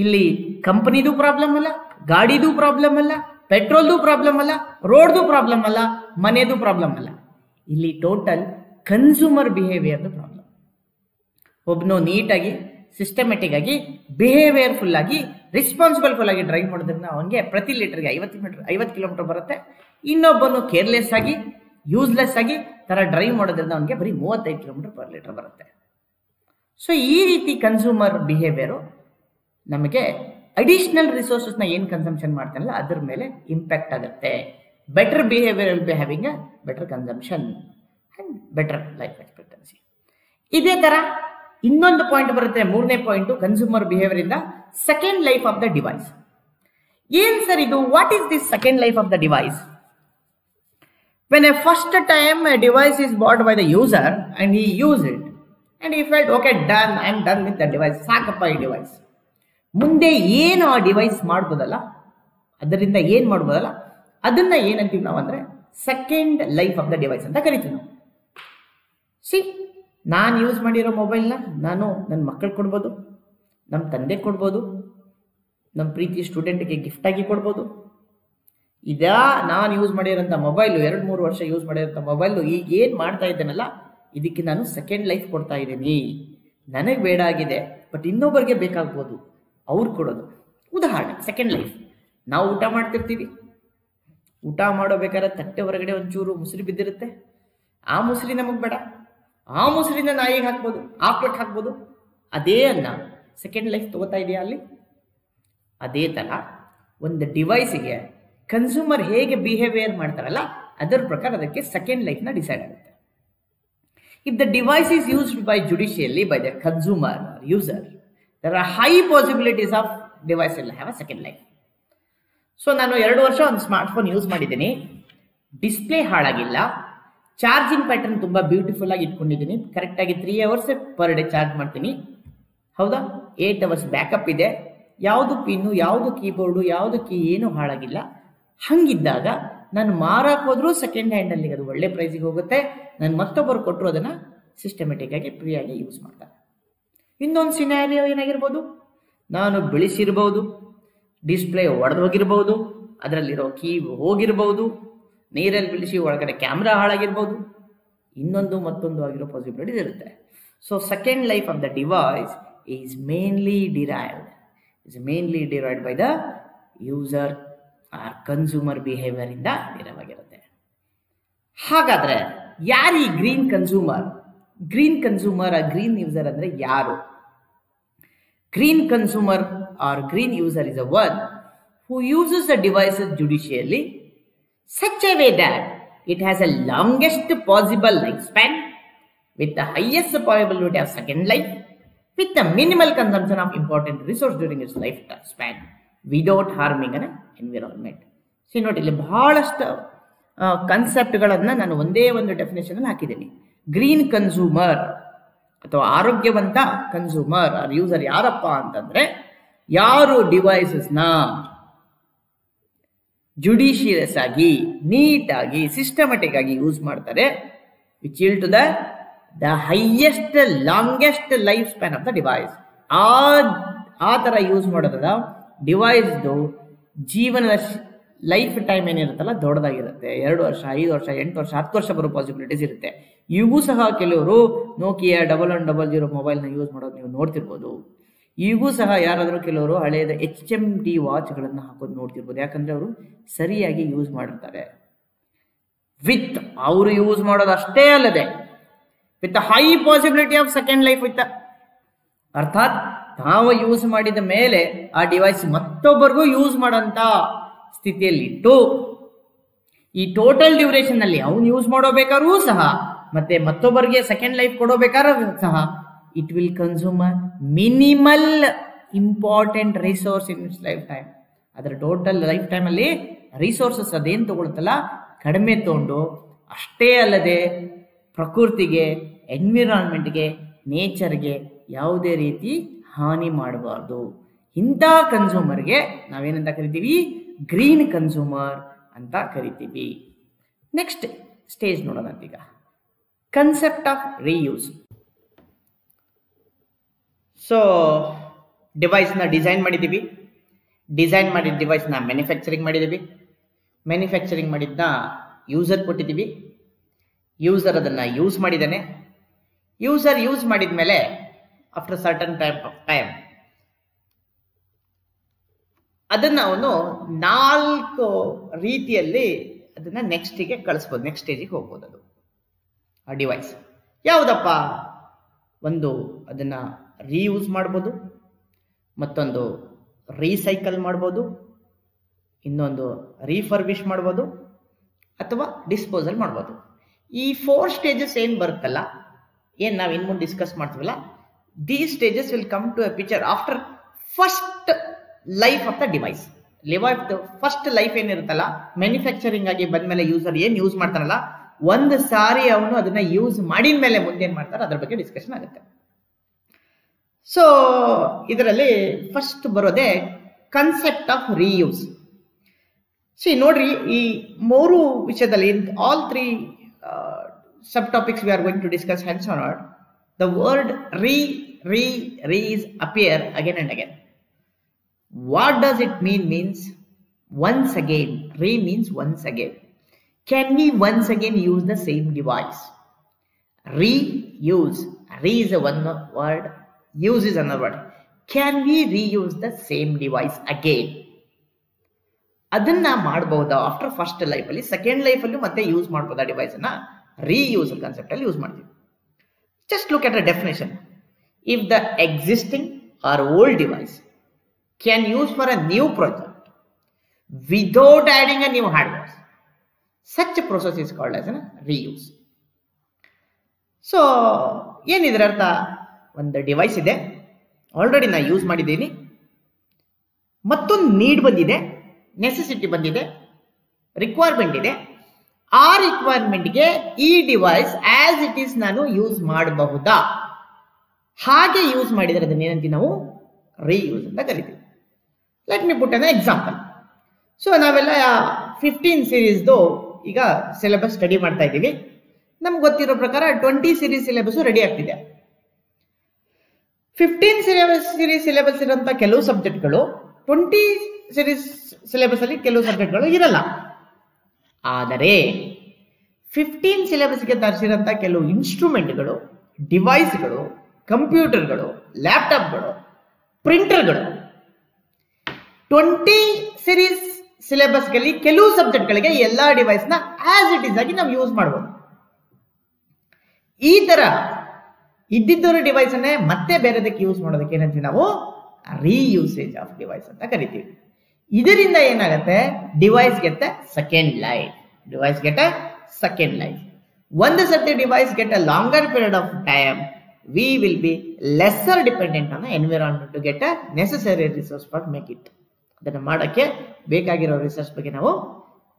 ಇಲ್ಲಿ ಕಂಪನಿದು ಪ್ರಾಬ್ಲಮ್ ಅಲ್ಲ, ಗಾಡಿದು ಪ್ರಾಬ್ಲಮ್ ಅಲ್ಲ, ಪೆಟ್ರೋಲ್ದು ಪ್ರಾಬ್ಲಮ್ ಅಲ್ಲ, ರೋಡ್ದು ಪ್ರಾಬ್ಲಮ್ ಅಲ್ಲ, ಮನೆದು ಪ್ರಾಬ್ಲಮ್ ಅಲ್ಲ. ಇಲ್ಲಿ ಟೋಟಲ್ ಕನ್ಸ್ಯೂಮರ್ ಬಿಹೇವಿಯರ್ದು ಪ್ರಾಬ್ಲಮ್. ಒಬ್ಬನು ನೀಟಾಗಿ ಸಿಸ್ಟಮೆಟಿಕ್ ಆಗಿ ಬಿಹೇವಿಯರ್ಫುಲ್ ಆಗಿ ರೆಸ್ಪಾನ್ಸಿಬಲ್ ಫುಲ್ ಆಗಿ ಡ್ರೈವ್ ಮಾಡೋದ್ರಿಂದ ಅವನಿಗೆ ಪ್ರತಿ ಲೀಟರ್ಗೆ 50 km ಬರುತ್ತೆ. ಇನ್ನೊಬ್ಬನು ಕೇರ್ಲೆಸ್ ಆಗಿ ಯೂಸ್ಲೆಸ್ ಆಗಿ ತರ ಡ್ರೈವ್ ಮಾಡೋದ್ರಿಂದ ಅವನಿಗೆ ಬರೀ 35 km/l ಬರುತ್ತೆ. ಸೊ ಈ ರೀತಿ ಕನ್ಸ್ಯೂಮರ್ ಬಿಹೇವಿಯರು ನಮಗೆ ಅಡಿಷನಲ್ ರಿಸೋರ್ಸಸ್ನ ಏನು ಕನ್ಸಂಪ್ಷನ್ ಮಾಡ್ತಾನಲ್ಲ ಅದ್ರ ಮೇಲೆ ಇಂಪ್ಯಾಕ್ಟ್ ಆಗುತ್ತೆ. Better behaviour will be having a better consumption and better life expectancy. ಇದೇ ತರ ಇನ್ನೊಂದು ಪಾಯಿಂಟ್ ಬರುತ್ತೆ, 3ನೇ ಪಾಯಿಂಟ್ ಕನ್ಸ್ಯೂಮರ್ ಬಿಹೇವಿಯರ್ ಇಂದ second life of the device. ಏನ್ ಸರ್ ಇದು? What is this second life of the device? When a first time a device is bought by the user and he used it and he felt okay, done, I am done with the device, ಸಾಕಪ್ಪ ಈ device. ಮುಂದೆ ಏನು ಆ device ಮಾಡ್ಬೋದಲ್ಲ, ಅದರಿಂದ ಏನು ಮಾಡ್ಬೋದಲ್ಲ, ಅದನ್ನ ಏನಂತೀವಿ ನಾವು ಅಂದ್ರೆ second life of the device ಅಂತ ಕರಿತೀವಿ ನಾವು. ಸಿ, ನಾನು ಯೂಸ್ ಮಾಡಿರೋ ಮೊಬೈಲ್ನ ನಾನು ನನ್ನ ಮಕ್ಕಳು ಕೊಡ್ಬೋದು, ನಮ್ಮ ತಂದೆ ಕೊಡ್ಬೋದು, ನಮ್ಮ ಪ್ರೀತಿ ಸ್ಟೂಡೆಂಟ್ಗೆ ಗಿಫ್ಟ್ ಆಗಿ ಕೊಡ್ಬೋದು. ಇದಾ ನಾನು ಯೂಸ್ ಮಾಡಿರೋಂಥ ಮೊಬೈಲು, 2-3 ವರ್ಷ ಯೂಸ್ ಮಾಡಿರೋಂಥ ಮೊಬೈಲು ಈಗ ಏನು ಮಾಡ್ತಾ ಇದ್ದೇನಲ್ಲ, ಇದಕ್ಕೆ ನಾನು ಸೆಕೆಂಡ್ ಲೈಫ್ ಕೊಡ್ತಾ ಇದ್ದೀನಿ. ನನಗೆ ಬೇಡ ಆಗಿದೆ, ಬಟ್ ಇನ್ನೊಬ್ಬರಿಗೆ ಬೇಕಾಗ್ಬೋದು, ಅವ್ರು ಕೊಡೋದು. ಉದಾಹರಣೆ ಸೆಕೆಂಡ್ ಲೈಫ್. ನಾವು ಊಟ ಮಾಡ್ತಿರ್ತೀವಿ, ಊಟ ಮಾಡೋಬೇಕಾದ್ರೆ ತಟ್ಟೆ ಹೊರಗಡೆ ಒಂಚೂರು ಮುಸುರಿ ಬಿದ್ದಿರುತ್ತೆ. ಆ ಮುಸುರಿ ನಮಗೆ ಬೇಡ, ಆ ಮುಸುರಿನ ನಾಯಿಗೆ ಹಾಕ್ಬೋದು, ಆಕ್ಳಕ್ಕೆ ಹಾಕ್ಬೋದು. ಅದೇ ಅನ್ನ ಸೆಕೆಂಡ್ ಲೈಫ್ ತಗೋತಾ ಇದೆಯಾ ಅಲ್ಲಿ? ಅದೇ ಥರ ಒಂದು ಡಿವೈಸಿಗೆ ಕನ್ಸ್ಯೂಮರ್ ಹೇಗೆ ಬಿಹೇವಿಯರ್ ಮಾಡ್ತಾರಲ್ಲ ಅದರ ಪ್ರಕಾರ ಅದಕ್ಕೆ ಸೆಕೆಂಡ್ ಲೈಫ್ನ ಡಿಸೈಡ್ ಆಗುತ್ತೆ. If the device is used by judicially by the consumer or user, there are high possibilities of device will have a second life. So ನಾನು 2 ವರ್ಷ ಒಂದು ಸ್ಮಾರ್ಟ್ಫೋನ್ ಯೂಸ್ ಮಾಡಿದ್ದೀನಿ, ಡಿಸ್ಪ್ಲೇ ಹಾಳಾಗಿಲ್ಲ, ಚಾರ್ಜಿಂಗ್ ಪ್ಯಾಟರ್ನ್ ತುಂಬ beautiful ಆಗಿ ಇಟ್ಕೊಂಡಿದ್ದೀನಿ, ಕರೆಕ್ಟಾಗಿ 3 hours per day charge ಮಾಡ್ತೀನಿ, ಹೌದಾ, 8 hours ಬ್ಯಾಕಪ್ ಇದೆ, ಯಾವುದು ಪಿನ್ನು, ಯಾವುದು ಕೀಬೋರ್ಡು, ಯಾವುದು ಕೀ ಏನು ಹಾಳಾಗಿಲ್ಲ. ಹಂಗಿದ್ದಾಗ ನಾನು ಮಾರಕ್ಕೆ ಹೋದ್ರೂ ಸೆಕೆಂಡ್ ಹ್ಯಾಂಡಲ್ಲಿ ಅದು ಒಳ್ಳೆ ಪ್ರೈಸಿಗೆ ಹೋಗುತ್ತೆ, ನಾನು ಮತ್ತೊಬ್ಬರು ಕೊಟ್ಟರು ಅದನ್ನು ಸಿಸ್ಟಮೆಟಿಕ್ ಆಗಿ ಫ್ರೀಯಾಗಿ ಯೂಸ್ ಮಾಡ್ತಾರೆ. ಇನ್ನೊಂದು ಸಿನಾರಿಯೋ ಏನಾಗಿರ್ಬೋದು, ನಾನು ಬೆಳೆಸಿರ್ಬೋದು, ಡಿಸ್ಪ್ಲೇ ಒಡೆದು ಹೋಗಿರ್ಬೋದು, ಅದರಲ್ಲಿರೋ ಕೀ ಹೋಗಿರ್ಬೋದು, ನೀರಲ್ಲಿ ಬಿಳಿಸಿ ಒಳಗಡೆ ಕ್ಯಾಮ್ರಾ ಹಾಳಾಗಿರ್ಬೋದು, ಇನ್ನೊಂದು ಮತ್ತೊಂದು ಆಗಿರೋ ಪಾಸಿಬಿಲಿಟೀಸ್ ಇರುತ್ತೆ. So second life of the device is mainly derived by the user or consumer behaviour ಇಂದ ನೆರವಾಗಿರುತ್ತೆ. ಹಾಗಾದ್ರೆ ಯಾರು ಈ ಗ್ರೀನ್ ಕನ್ಸ್ಯೂಮರ್ ಆ ಗ್ರೀನ್ ಯೂಸರ್ ಅಂದ್ರೆ ಯಾರು? Green consumer or green user is a one who uses the devices judicially such a way that it has a longest possible lifespan with the highest probability of second life with the minimal consumption of important resource during its lifespan without harming an environment. C ನೋಡಿ, ಇಲ್ಲಿ ಬಹಳಷ್ಟು ಕಾನ್ಸೆಪ್ಟ್ಗಳನ್ನು ನಾನು ಒಂದೇ ಒಂದು definition ಹಾಕಿದ್ದೀನಿ. Green consumer ಅಥವಾ ಆರೋಗ್ಯವಂತ consumer or user ಯಾರಪ್ಪ ಅಂತಂದ್ರೆ, ಯಾರು ಡಿವೈಸಸ್ನ ಜುಡಿಷಿಯಸ್ ಆಗಿ, ನೀಟಾಗಿ, ಸಿಸ್ಟಮೆಟಿಕ್ ಆಗಿ ಯೂಸ್ ಮಾಡ್ತಾರೆ, which yield to the highest longest life span of the device. ಆ ಥರ ಯೂಸ್ ಮಾಡೋದ ಡಿವೈಸ್ದು ಜೀವನದ ಲೈಫ್ ಟೈಮ್ ಏನಿರುತ್ತಲ್ಲ ದೊಡ್ಡದಾಗಿರುತ್ತೆ. 2 ವರ್ಷ, 5 ವರ್ಷ, 8 ವರ್ಷ, 10 ವರ್ಷ ಬರೋ ಪಾಸಿಬಿಲಿಟೀಸ್ ಇರುತ್ತೆ. ಈಗೂ ಸಹ ಕೆಲವರು ನೋಕಿಯಾ 1100 ಮೊಬೈಲ್ನ ಯೂಸ್ ಮಾಡೋದು ನೀವು ನೋಡ್ತಿರ್ಬೋದು. ಈಗೂ ಸಹ ಯಾರಾದರೂ ಕೆಲವರು ಹಳೆಯದ HMD ವಾಚ್ಗಳನ್ನು ಹಾಕೋದು ನೋಡ್ತಿರ್ಬೋದು. ಯಾಕಂದ್ರೆ ಅವರು ಸರಿಯಾಗಿ ಯೂಸ್ ಮಾಡಿರ್ತಾರೆ. ವಿತ್ ಅವರು ಯೂಸ್ ಮಾಡೋದು ಅಷ್ಟೇ ಅಲ್ಲದೆ with high possibility of second life with, ಅರ್ಥಾತ್ ತಾವು ಯೂಸ್ ಮಾಡಿದ ಮೇಲೆ ಆ ಡಿವೈಸ್ ಮತ್ತೊಬ್ಬರಿಗೂ ಯೂಸ್ ಮಾಡೋಂಥ ಸ್ಥಿತಿಯಲ್ಲಿಟ್ಟು ಈ ಟೋಟಲ್ ಡ್ಯೂರೇಷನ್ ಅಲ್ಲಿ ಅವನು ಯೂಸ್ ಮಾಡೋಬೇಕಾದ್ರೂ ಸಹ ಮತ್ತೆ ಮತ್ತೊಬ್ಬರಿಗೆ ಸೆಕೆಂಡ್ ಲೈಫ್ ಕೊಡೋಬೇಕಾದ್ರೂ ಸಹ it will consume minimal important resource in its life time. ಅದರ ಟೋಟಲ್ ಲೈಫ್ ಟೈಮ್ ಅಲ್ಲಿ ರಿಸೋರ್ಸಸ್ ಅದೇನು ತಗೊಳುತ್ತಲ್ಲ ಕಡಿಮೆ ತಗೊಂಡು, ಅಷ್ಟೇ ಅಲ್ಲದೆ ಪ್ರಕೃತಿಗೆ, ಎನ್ವಿರಾನ್ಮೆಂಟ್ಗೆ, ನೇಚರ್ಗೆ ಯಾವುದೇ ರೀತಿ ಹಾನಿ ಮಾಡಬಾರ್ದು. ಇಂಥ ಕನ್ಸ್ಯೂಮರ್ಗೆ ನಾವೇನಂತ ಕರಿತೀವಿ? ಗ್ರೀನ್ ಕನ್ಸ್ಯೂಮರ್ ಅಂತ ಕರಿತೀವಿ. ನೆಕ್ಸ್ಟ್ ಸ್ಟೇಜ್ ನೋಡೋಣ ಈಗ, ಕನ್ಸೆಪ್ಟ್ ಆಫ್ ರೀಯೂಸ್. ಸೊ ಡಿವೈಸ್ನ ಡಿಸೈನ್ ಮಾಡಿದ್ದೀವಿ, ಡಿಸೈನ್ ಮಾಡಿದ ಡಿವೈಸ್ನ ಮ್ಯಾನುಫ್ಯಾಕ್ಚರಿಂಗ್ ಮಾಡಿದ್ದೀವಿ, ಮ್ಯಾನುಫ್ಯಾಕ್ಚರಿಂಗ್ ಮಾಡಿದ್ನ ಯೂಸರ್ ಕೊಟ್ಟಿದ್ದೀವಿ, ಯೂಸರ್ ಅದನ್ನು ಯೂಸ್ ಮಾಡಿದ್ದಾನೆ, ಯೂಸರ್ ಯೂಸ್ ಮಾಡಿದ ಮೇಲೆ ಆಫ್ಟರ್ ಸರ್ಟನ್ ಟೈಮ್ ಅದನ್ನು ಅವನು 4 ರೀತಿಯಲ್ಲಿ ಅದನ್ನು ನೆಕ್ಸ್ಟಿಗೆ ಕಳಿಸ್ಬೋದು, ನೆಕ್ಸ್ಟ್ ಸ್ಟೇಜಿಗೆ ಹೋಗ್ಬೋದು. ಅದು ಆ ಡಿವೈಸ್ ಯಾವುದಪ್ಪ? ಒಂದು ಅದನ್ನು ರೀಯೂಸ್ ಮಾಡ್ಬೋದು, ಮತ್ತೊಂದು ರೀಸೈಕಲ್ ಮಾಡ್ಬೋದು, ಇನ್ನೊಂದು ರೀಫರ್ಬಿಶ್ ಮಾಡ್ಬೋದು, ಅಥವಾ ಡಿಸ್ಪೋಸಲ್ ಮಾಡ್ಬೋದು. ಈ 4 ಸ್ಟೇಜಸ್ ಏನು ಬರುತ್ತಲ್ಲ, ಏನು ನಾವು ಇನ್ನು ಮುಂದೆ ಡಿಸ್ಕಸ್ ಮಾಡ್ತೀವಲ್ಲ, these stages will come to a picture after first life of the device. First life ಏನಿರುತ್ತಲ್ಲ, ಮ್ಯಾನುಫ್ಯಾಕ್ಚರಿಂಗ್ ಆಗಿ ಬಂದ್ಮೇಲೆ ಯೂಸರ್ ಏನು ಯೂಸ್ ಮಾಡ್ತಾರಲ್ಲ, ಒಂದು ಸಾರಿ ಅವನು ಅದನ್ನ ಯೂಸ್ ಮಾಡಿದ ಮೇಲೆ ಮುಂದೆ ಏನ್ ಮಾಡ್ತಾರೆ ಅದ್ರ ಬಗ್ಗೆ ಡಿಸ್ಕಷನ್ ಆಗುತ್ತೆ. ಸೊ ಇದರಲ್ಲಿ ಫಸ್ಟ್ ಬರೋದೇ ಕನ್ಸೆಪ್ಟ್ ಆಫ್ ರೀಯೂಸ್. ಸಿ ನೋಡ್ರಿ, ಈ 3 ವಿಷಯದಲ್ಲಿ, all 3 subtopics we are going to discuss hence on. The word re appear again and again. What does it mean? Means once again. Re means once again. Can we once again use the same device? Reuse. Re is a one word. Use is another word. Can we reuse the same device again? ಅದನ್ನ ಮಾಡಬಹುದಾ? After first life ಅಲ್ಲಿ, second life ಅಲ್ಲಿ ಮತ್ತೆ use ಮಾಡಬಹುದಾ device ಅನ್ನ? Reuse concept ಅಲ್ಲಿ use ಮಾಡ್ತೀವಿ. Just look at the definition. If the existing or old device can use for a new project without adding a new hardware. Such a process is called as a reuse. So ಏನಿದ್ರ ಅರ್ಥ, ಒಂದು device ಇದೆ, already ನಾ use ಮಾಡಿದ್ದೀನಿ, ಮತ್ತೊಂದು need ಬಂದಿದೆ, necessity ಬಂದಿದೆ, requirement ಇದೆ. ಆ ರಿಕ್ವೈರ್ಮೆಂಟ್ಗೆ ಈ ಡಿವೈಸ್ ಆಸ್ ಇಟ್ ಈಸ್ ನಾನು ಯೂಸ್ ಮಾಡಬಹುದಾ? ಹಾಗೆ ಯೂಸ್ ಮಾಡಿದರೆ ಅದನ್ನ ಏನಂತೀವಿ ನಾವು ರೀಯೂಸ್ ಅಂತ ಕರಿತೀವಿ. Let me put an example. So ನಾವೆಲ್ಲ 15 ಸೀರೀಸ್ದು ಈಗ ಸಿಲೆಬಸ್ ಸ್ಟಡಿ ಮಾಡ್ತಾ ಇದ್ದೀವಿ. ನಮ್ಗೆ ಗೊತ್ತಿರೋ ಪ್ರಕಾರ 20 ಸೀರೀಸ್ ಸಿಲೆಬಸ್ ರೆಡಿ ಆಗ್ತಿದೆ. 15 ಸೀರೀಸ್ ಸಿಲೆಬಸ್ ಇರೋಂಥ ಕೆಲವು ಸಬ್ಜೆಕ್ಟ್ಗಳು 20 ಸೀರೀಸ್ ಸಿಲೆಬಸ್ ಅಲ್ಲಿ ಕೆಲವು ಸಬ್ಜೆಕ್ಟ್ಗಳು ಇರಲ್ಲ. ಆದರೆ 15 ಸಿಲೆಬಸ್ಗೆ ತರಿಸಿರೋಂಥ ಕೆಲವು ಇನ್ಸ್ಟ್ರೂಮೆಂಟ್ಗಳು, ಡಿವೈಸ್ಗಳು, ಕಂಪ್ಯೂಟರ್ಗಳು, ಲ್ಯಾಪ್ಟಾಪ್ಗಳು, ಪ್ರಿಂಟರ್ಗಳು 20 ಸೀರೀಸ್ ಸಿಲೆಬಸ್ಗಳಲ್ಲಿ ಕೆಲವು ಸಬ್ಜೆಕ್ಟ್ಗಳಿಗೆ ಎಲ್ಲಾ ಡಿವೈಸ್ನ ಆಸ್ ಇಟ್ ಈಸ್ ಆಗಿ ನಾವು ಯೂಸ್ ಮಾಡಬಹುದು. ಈ ತರ ಇದ್ದಿದ್ದವರು ಡಿವೈಸ್ ಅನ್ನೇ ಮತ್ತೆ ಬೇರೆದಕ್ಕೆ ಯೂಸ್ ಮಾಡೋದಕ್ಕೆ ಏನಂತೀವಿ ನಾವು ರೀಯೂಸೇಜ್ ಆಫ್ ಡಿವೈಸ್ ಅಂತ ಕರಿತೀವಿ. ಇದರಿಂದ ಏನಾಗುತ್ತೆ, device get a second life. Device get a second life. ಒಂದು ಸತಿ device get a longer period of time, we will be lesser dependent on the environment to get a necessary resource for make it. ಅದನ್ನ ಮಾಡಕ್ಕೆ ಬೇಕಾಗಿರೋ resource ಬಗ್ಗೆ ನಾವು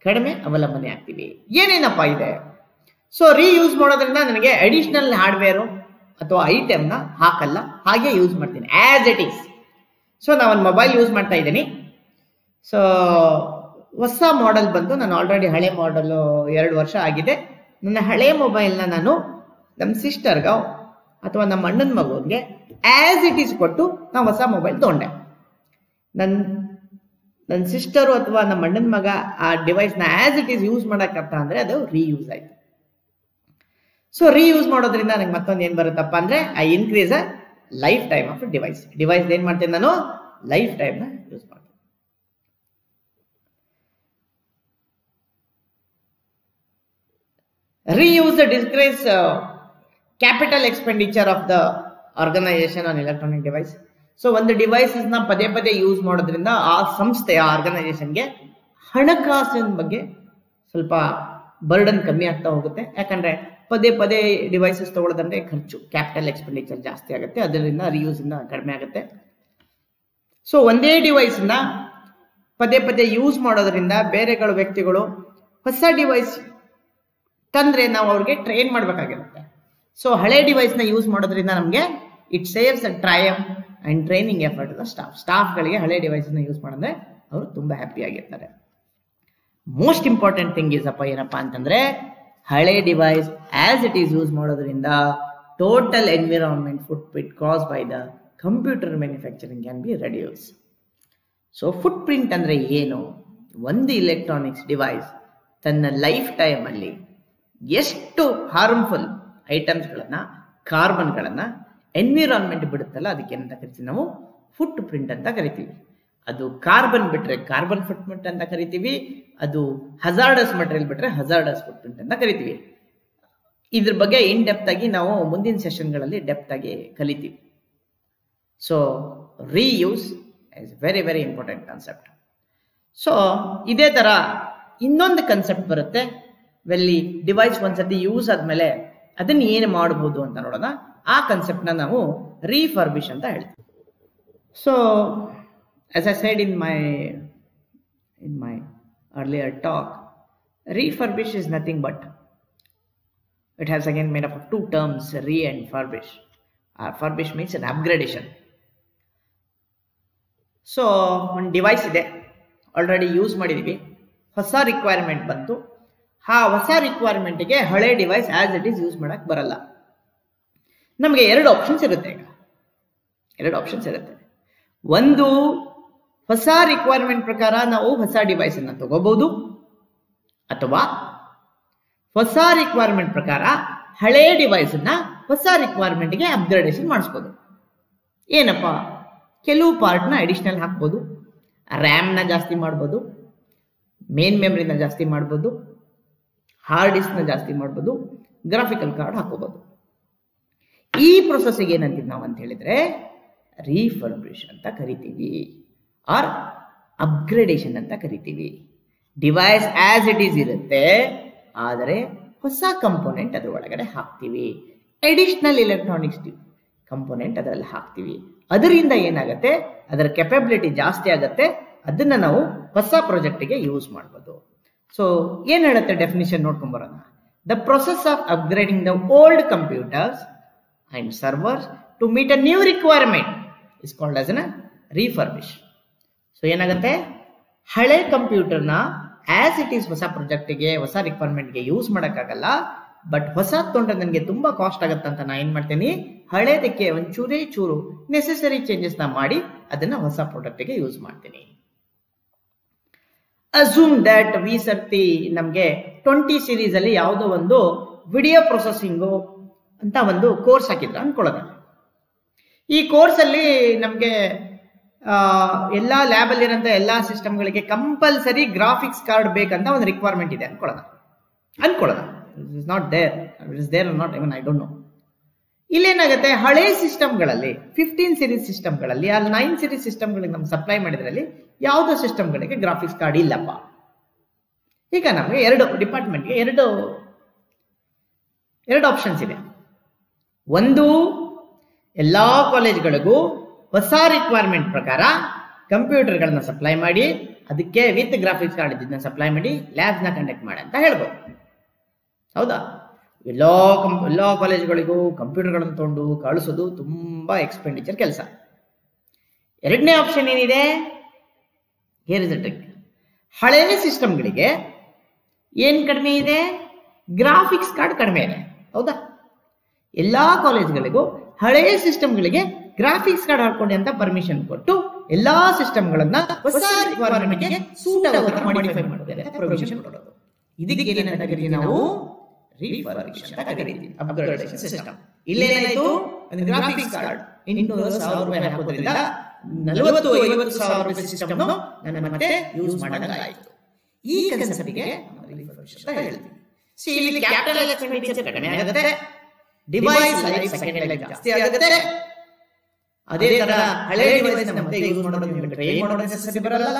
ಕಡಿಮೆ ಅವಲಂಬನೆ ಆಗ್ತೀವಿ. ಏನೇನಪ್ಪ ಇದೆ? ಸೊ ರೀಯೂಸ್ ಮಾಡೋದ್ರಿಂದ ನನಗೆ ಅಡಿಷನಲ್ ಹಾರ್ಡ್ವೇರು ಅಥವಾ ಐಟಮ್ನ ಹಾಕಲ್ಲ, ಹಾಗೆ ಯೂಸ್ ಮಾಡ್ತೀನಿ ಆಸ್ ಇಟ್ ಈಸ್. ಸೊ ನಾನು ಒಂದು ಮೊಬೈಲ್ ಯೂಸ್ ಮಾಡ್ತಾ ಇದ್ದೀನಿ. ಸೊ ಹೊಸ ಮಾಡೆಲ್ ಬಂದು, ನಾನು ಆಲ್ರೆಡಿ ಹಳೆ ಮಾಡೆಲ್ 2 ವರ್ಷ ಆಗಿದೆ. ನನ್ನ ಹಳೆ ಮೊಬೈಲ್ನ ನಾನು ನಮ್ಮ ಸಿಸ್ಟರ್ಗ ಅಥವಾ ನಮ್ಮ ಅಣ್ಣನ ಮಗುವಿಗೆ ಆಸ್ ಇಟ್ ಈಸ್ ಕೊಟ್ಟು ನಾವು ಹೊಸ ಮೊಬೈಲ್ ತಗೊಂಡೆ. ನನ್ನ ಸಿಸ್ಟರು ಅಥವಾ ನಮ್ಮ ಅಣ್ಣನ ಮಗ ಆ ಡಿವೈಸ್ನ ಆಸ್ ಇಟ್ ಈಸ್ ಯೂಸ್ ಮಾಡಕ್ಕಂತ ಅಂದ್ರೆ ಅದು ರೀಯೂಸ್ ಆಯ್ತು. ಸೊ ರೀಯೂಸ್ ಮಾಡೋದ್ರಿಂದ ನನಗೆ ಮತ್ತೊಂದು ಏನ್ ಬರುತ್ತಪ್ಪ ಅಂದ್ರೆ I increase a life time of device. Device ಏನ್ ಮಾಡ್ತೀನಿ ನಾನು ಲೈಫ್ ಟೈಮ್ನ ಯೂಸ್ ಮಾಡ್ತೀನಿ. Reuse decrease capital expenditure of the organization on electronic device. So ಒಂದು ಡಿವೈಸಸ್ ನ ಪದೇ ಪದೇ ಯೂಸ್ ಮಾಡೋದ್ರಿಂದ ಆ ಸಂಸ್ಥೆ, ಆ ಆರ್ಗನೈಸೇಷನ್ಗೆ ಹಣಕಾಸಿನ ಬಗ್ಗೆ ಸ್ವಲ್ಪ ಬರ್ಡನ್ ಕಮ್ಮಿ ಆಗ್ತಾ ಹೋಗುತ್ತೆ. ಯಾಕಂದ್ರೆ ಪದೇ ಪದೇ ಡಿವೈಸಸ್ ತಗೊಳ್ಳೋದಂದ್ರೆ ಖರ್ಚು, ಕ್ಯಾಪಿಟಲ್ ಎಕ್ಸ್ಪೆಂಡಿಚರ್ ಜಾಸ್ತಿ ಆಗುತ್ತೆ. ಅದರಿಂದ ರಿಯೂಸ್ ಇಂದ ಕಡಿಮೆ ಆಗುತ್ತೆ. ಸೊ ಒಂದೇ ಡಿವೈಸ್ ನ ಪದೇ ಪದೇ ಯೂಸ್ ಮಾಡೋದ್ರಿಂದ ಬೇರೆಗಳು ವ್ಯಕ್ತಿಗಳು ಹೊಸ ಡಿವೈಸ್ ತಂದ್ರೆ ನಾವು ಅವ್ರಿಗೆ ಟ್ರೈನ್ ಮಾಡ್ಬೇಕಾಗಿರುತ್ತೆ. ಸೊ ಹಳೆ ಡಿವೈಸ್ ನ ಯೂಸ್ ಮಾಡೋದ್ರಿಂದ ನಮಗೆ it saves a time and training effort ಸ್ಟಾಫ್ಗಳಿಗೆ ಹಳೆ ಡಿವೈಸ್ ನ ಯೂಸ್ ಮಾಡಿದ್ರೆ ಅವರು ತುಂಬಾ ಹ್ಯಾಪಿ ಆಗಿರ್ತಾರೆ. ಮೋಸ್ಟ್ ಇಂಪಾರ್ಟೆಂಟ್ ಥಿಂಗ್ ಏನಪ್ಪಾ ಅಂತಂದ್ರೆ, ಹಳೆ device as it is use ಮಾಡೋದ್ರಿಂದ total environment footprint cause by the computer manufacturing can be reduce. So footprint ಅಂದ್ರೆ ಏನು? ಒಂದು ಇಲೆಕ್ಟ್ರಾನಿಕ್ಸ್ ಡಿವೈಸ್ ತನ್ನ ಲೈಫ್ ಟೈಮ್ ಅಲ್ಲಿ ಎಷ್ಟು ಹಾರ್ಮ್ಫುಲ್ ಐಟಮ್ಸ್ಗಳನ್ನ, ಕಾರ್ಬನ್ಗಳನ್ನ ಎನ್ವಿರಾನ್ಮೆಂಟ್ ಬಿಡುತ್ತಲ್ಲ, ಅದಕ್ಕೆ ಏನಂತ ಕರಿತೀವಿ ನಾವು ಫುಟ್ ಪ್ರಿಂಟ್ ಅಂತ ಕರಿತೀವಿ. ಅದು ಕಾರ್ಬನ್ ಬಿಟ್ರೆ ಕಾರ್ಬನ್ ಫುಟ್ ಪ್ರಿಂಟ್ ಅಂತ ಕರಿತೀವಿ. ಅದು ಹಜಾರ್ಡಸ್ ಮಟೀರಿಯಲ್ ಬಿಟ್ರೆ ಹಜಾರ್ಡಸ್ ಫುಟ್ ಪ್ರಿಂಟ್ ಅಂತ ಕರಿತೀವಿ. ಇದ್ರ ಬಗ್ಗೆ ಇನ್ ಡೆಪ್ತ್ ಆಗಿ ನಾವು ಮುಂದಿನ ಸೆಷನ್ಗಳಲ್ಲಿ ಡೆಪ್ತ್ ಆಗಿ ಕಲಿತೀವಿ. So reuse is very very important concept. So ಇದೇ ತರ ಇನ್ನೊಂದು ಕಾನ್ಸೆಪ್ಟ್ ಬರುತ್ತೆ. ವೆಲ್ಲಿ ಡಿವೈಸ್ ಒಂದ್ಸತಿ ಯೂಸ್ ಆದ್ಮೇಲೆ ಅದನ್ನ ಏನು ಮಾಡಬಹುದು ಅಂತ ನೋಡೋಣ. ಆ ಕಾನ್ಸೆಪ್ಟ್ ನ ನಾವು ರೀಫರ್ಬಿಶ್ ಅಂತ ಹೇಳ್ತೀವಿ. So as I said in my earlier talk, refurbish is nothing but it has again made up of two terms, re and furbish. Furbish means an upgradation. So one device ಇದೆ, already use ಮಾಡಿದೀವಿ, ಹೊಸ requirement ಬಂತು. ಆ ಹೊಸ ರಿಕ್ವೈರ್ಮೆಂಟ್ಗೆ ಹಳೆ device as it is use ಮಾಡಕ್ ಬರಲ್ಲ. ನಮಗೆ ಎರಡು ಆಪ್ಷನ್ಸ್ ಇರುತ್ತೆ. ಒಂದು, ಹೊಸ ರಿಕ್ವೈರ್ಮೆಂಟ್ ಪ್ರಕಾರ ನಾವು ಹೊಸ ಡಿವೈಸ್ ಅನ್ನ ತಗೋಬಹುದು, ಅಥವಾ ಹೊಸ ರಿಕ್ವೈರ್ಮೆಂಟ್ ಪ್ರಕಾರ ಹಳೆ ಡಿವೈಸ್ ಅನ್ನ ಹೊಸ ರಿಕ್ವೈರ್ಮೆಂಟ್ಗೆ ಅಪ್ಗ್ರೇಡೇಷನ್ ಮಾಡಿಸ್ಬೋದು. ಏನಪ್ಪಾ, ಕೆಲವು ಪಾರ್ಟ್ನ ಅಡಿಷನಲ್ ಹಾಕ್ಬೋದು, ರ್ಯಾಮ್ನ ಜಾಸ್ತಿ ಮಾಡ್ಬೋದು, ಮೇನ್ ಮೆಮರಿನ ಜಾಸ್ತಿ ಮಾಡ್ಬೋದು, ಹಾರ್ಡ್ ಡಿಸ್ಕ್ನ ಜಾಸ್ತಿ ಮಾಡ್ಬೋದು, ಗ್ರಾಫಿಕಲ್ ಕಾರ್ಡ್ ಹಾಕೋಬಹುದು. ಈ ಪ್ರೊಸೆಸ್ಗೆ ಏನಂತೀವಿ ನಾವು ಅಂತ ಹೇಳಿದ್ರೆ ರೀಫರ್ಬಿಶ್ ಅಂತ ಕರಿತೀವಿ. ಆರ್ ಅಪ್ಗ್ರೇಡೇಷನ್ ಅಂತ ಕರಿತೀವಿ. ಡಿವೈಸ್ ಆಸ್ ಇಟ್ ಈಸ್ ಇರುತ್ತೆ, ಆದರೆ ಹೊಸ ಕಂಪೋನೆಂಟ್ ಅದರ ಒಳಗಡೆ ಹಾಕ್ತೀವಿ. ಅಡಿಷನಲ್ ಎಲೆಕ್ಟ್ರಾನಿಕ್ಸ್ ಕಂಪೋನೆಂಟ್ ಅದರಲ್ಲಿ ಹಾಕ್ತೀವಿ. ಅದರಿಂದ ಏನಾಗುತ್ತೆ, ಅದರ ಕೆಪಬಿಲಿಟಿ ಜಾಸ್ತಿ ಆಗುತ್ತೆ. ಅದನ್ನ ನಾವು ಹೊಸ ಪ್ರಾಜೆಕ್ಟ್ಗೆ ಯೂಸ್ ಮಾಡ್ಬೋದು. ಸೊ ಏನ್ ಹೇಳುತ್ತೆ ಡೆಫಿನಿಷನ್ ನೋಡ್ಕೊಂಡ್ ಬರೋಣ. The process of upgrading the old computers and servers to meet a new requirement is called as an refurbish. So ಏನಾಗುತ್ತೆ, ಹಳೆ ಕಂಪ್ಯೂಟರ್ನ ಆಸ್ ಇಟ್ ಈಸ್ ಹೊಸ ಪ್ರಾಜೆಕ್ಟ್ಗೆ ಹೊಸ ರಿಕ್ವೈರ್ಮೆಂಟ್ಗೆ ಯೂಸ್ ಮಾಡೋಕ್ಕಾಗಲ್ಲ. ಬಟ್ ಹೊಸ ತೊಂದ್ರೆ ನನಗೆ ತುಂಬಾ ಕಾಸ್ಟ್ ಆಗುತ್ತೆ ಅಂತ ನಾನು ಏನ್ ಮಾಡ್ತೀನಿ, ಹಳೇದಕ್ಕೆ ಒಂಚೂರೇ ಚೂರು ನೆಸೆಸರಿ ಚೇಂಜಸ್ ನ ಮಾಡಿ ಅದನ್ನ ಹೊಸ ಪ್ರಾಡಕ್ಟ್ಗೆ ಯೂಸ್ ಮಾಡ್ತೀನಿ. ಅಸ್ಯೂಮ್ ದಟ್ ಈ ಸರ್ತಿ ನಮ್ಗೆ 20 ಸೀರೀಸ್ ಅಲ್ಲಿ ಯಾವುದೋ ಒಂದು ವಿಡಿಯೋ ಪ್ರೊಸೆಸಿಂಗು ಅಂತ ಒಂದು ಕೋರ್ಸ್ ಹಾಕಿದ್ರ ಅನ್ಕೊಳ್ಳೋಣ. ಈ ಕೋರ್ಸ್ ಅಲ್ಲಿ ನಮ್ಗೆ ಎಲ್ಲಾ ಲ್ಯಾಬ್ ಅಲ್ಲಿ ಇರೋಂಥ ಎಲ್ಲಾ ಸಿಸ್ಟಮ್ಗಳಿಗೆ ಕಂಪಲ್ಸರಿ ಗ್ರಾಫಿಕ್ಸ್ ಕಾರ್ಡ್ ಬೇಕಂತ ಒಂದು ರಿಕ್ವೈರ್ಮೆಂಟ್ ಇದೆ ಅನ್ಕೊಳ್ಳೋಣ. It is not there, it is there or not, even I don't know. ಇಲ್ಲೇನಾಗುತ್ತೆ, ಹಳೆ ಸಿಸ್ಟಮ್ಗಳಲ್ಲಿ 15 ಸೀರೀಸ್ ಸಿಸ್ಟಮ್ಗಳಲ್ಲಿ 9 ಸೀರೀಸ್ ಸಿಸ್ಟಮ್ಗಳಿಗೆ ನಮ್ಗೆ ಸಪ್ಲೈ ಮಾಡಿದ್ರಲ್ಲಿ ಯಾವುದೋ ಸಿಸ್ಟಮ್ಗಳಿಗೆ ಗ್ರಾಫಿಕ್ಸ್ ಕಾರ್ಡ್ ಇಲ್ಲಪ್ಪ. ಈಗ ನಮಗೆ ಎರಡು ಡಿಪಾರ್ಟ್ಮೆಂಟ್ಗೆ ಎರಡು ಆಪ್ಷನ್ಸ್ ಇದೆ. ಒಂದು, ಎಲ್ಲಾ ಕಾಲೇಜ್ಗಳಿಗೂ ಹೊಸ ರಿಕ್ವೈರ್ಮೆಂಟ್ ಪ್ರಕಾರ ಕಂಪ್ಯೂಟರ್ಗಳನ್ನ ಸಪ್ಲೈ ಮಾಡಿ ಅದಕ್ಕೆ ವಿತ್ ಗ್ರಾಫಿಕ್ಸ್ ಕಾರ್ಡ್ ಇದನ್ನ ಸಪ್ಲೈ ಮಾಡಿ ಲ್ಯಾಬ್ಸ್ ನ ಕಂಡಕ್ಟ್ ಮಾಡಿ ಅಂತ ಹೇಳ್ಬೋದು. ಹೌದಾ? ಎಲ್ಲಾ ಕಾಲೇಜ್ಗಳಿಗೂ ಕಂಪ್ಯೂಟರ್ಗಳನ್ನು ತಗೊಂಡು ಕಳಿಸೋದು ತುಂಬಾ ಎಕ್ಸ್ಪೆಂಡಿಚರ್ ಕೆಲಸ. ಎರಡನೇ ಆಪ್ಷನ್ ಏನಿದೆ, ಹಿಯರ್ ಇಸ್ ದ ಟ್ರಿಕ್. ಹಳೆಯ ಸಿಸ್ಟಮ್ಗಳಿಗೆ ಏನ್ ಕಡಿಮೆ ಇದೆ, ಗ್ರಾಫಿಕ್ಸ್ ಕಾರ್ಡ್ ಕಡಿಮೆ ಇದೆ. ಹೌದಾ? ಎಲ್ಲಾ ಕಾಲೇಜ್ಗಳಿಗೂ ಹಳೆಯ ಸಿಸ್ಟಮ್ಗಳಿಗೆ ಗ್ರಾಫಿಕ್ಸ್ ಕಾರ್ಡ್ ಹಾಕೊಳ್ಳಿ ಅಂತ ಪರ್ಮಿಷನ್ ಕೊಟ್ಟು ಎಲ್ಲಾ ಸಿಸ್ಟಮ್ಗಳನ್ನ ಹೊಸ ರಿಕ್ವೈರ್ಮೆಂಟ್ಗೆ ಸೂಟ್ ಆಗೋ ತರ ಮಾಡಿಫೈ ಮಾಡೋದು, ಪರ್ಮಿಷನ್ ಕೊಡೋದು. ಇದಕ್ಕೆ ಏನಂತ ಕರೀತೀವಿ ನಾವು, ರೀಫರ್ಬಿಶ್ ಅಂತ ಕರೀತೀವಿ, ಅಪ್ಗ್ರೇಡೇಷನ್ ಸಿಸ್ಟಮ್. ಇಲ್ಲೇನಾಯ್ತು, ಗ್ರಾಫಿಕ್ಸ್ ಕಾರ್ಡ್ 800,000 ರೂಪಾಯಿ ಹಾಕೋದ್ರಿಂದ 40,000-50,000 ರೂಪಾಯಿ ಸಿಸ್ಟಮ್ ನನ್ನ ಮತ್ತೆ ಯೂಸ್ ಮಾಡೋದಾಯ್ತು. ಈ ಕನ್ಸೆಪ್ಟ್ಗೆ ರೀಫರ್ಬಿಶ್ ಅಂತ ಹೇಳ್ತೀವಿ. ಸಿ, ಇಲ್ಲಿ ಕ್ಯಾಪಿಟಲ್ ಎಕ್ಸ್ಪೆಂಡಿಚರ್ ಕಡಿಮೆ ಆಗುತ್ತೆ, ಡಿವೈಸ್ ಲೈಫ್ ಸೆಕೆಂಡ್ ಲೈಫ್ ಜಾಸ್ತಿ ಆಗುತ್ತೆ. ಅದೇ ತರ ಹಳೆ ಡಿವೈಸ್ ಮತ್ತೆ ಯೂಸ್ ಮಾಡೋದು, ನಿಮಗೆ ಟ್ರೈನ್ ಮಾಡೋ ನೆಸೆಸಿಟಿ ಬರಲ್ಲ,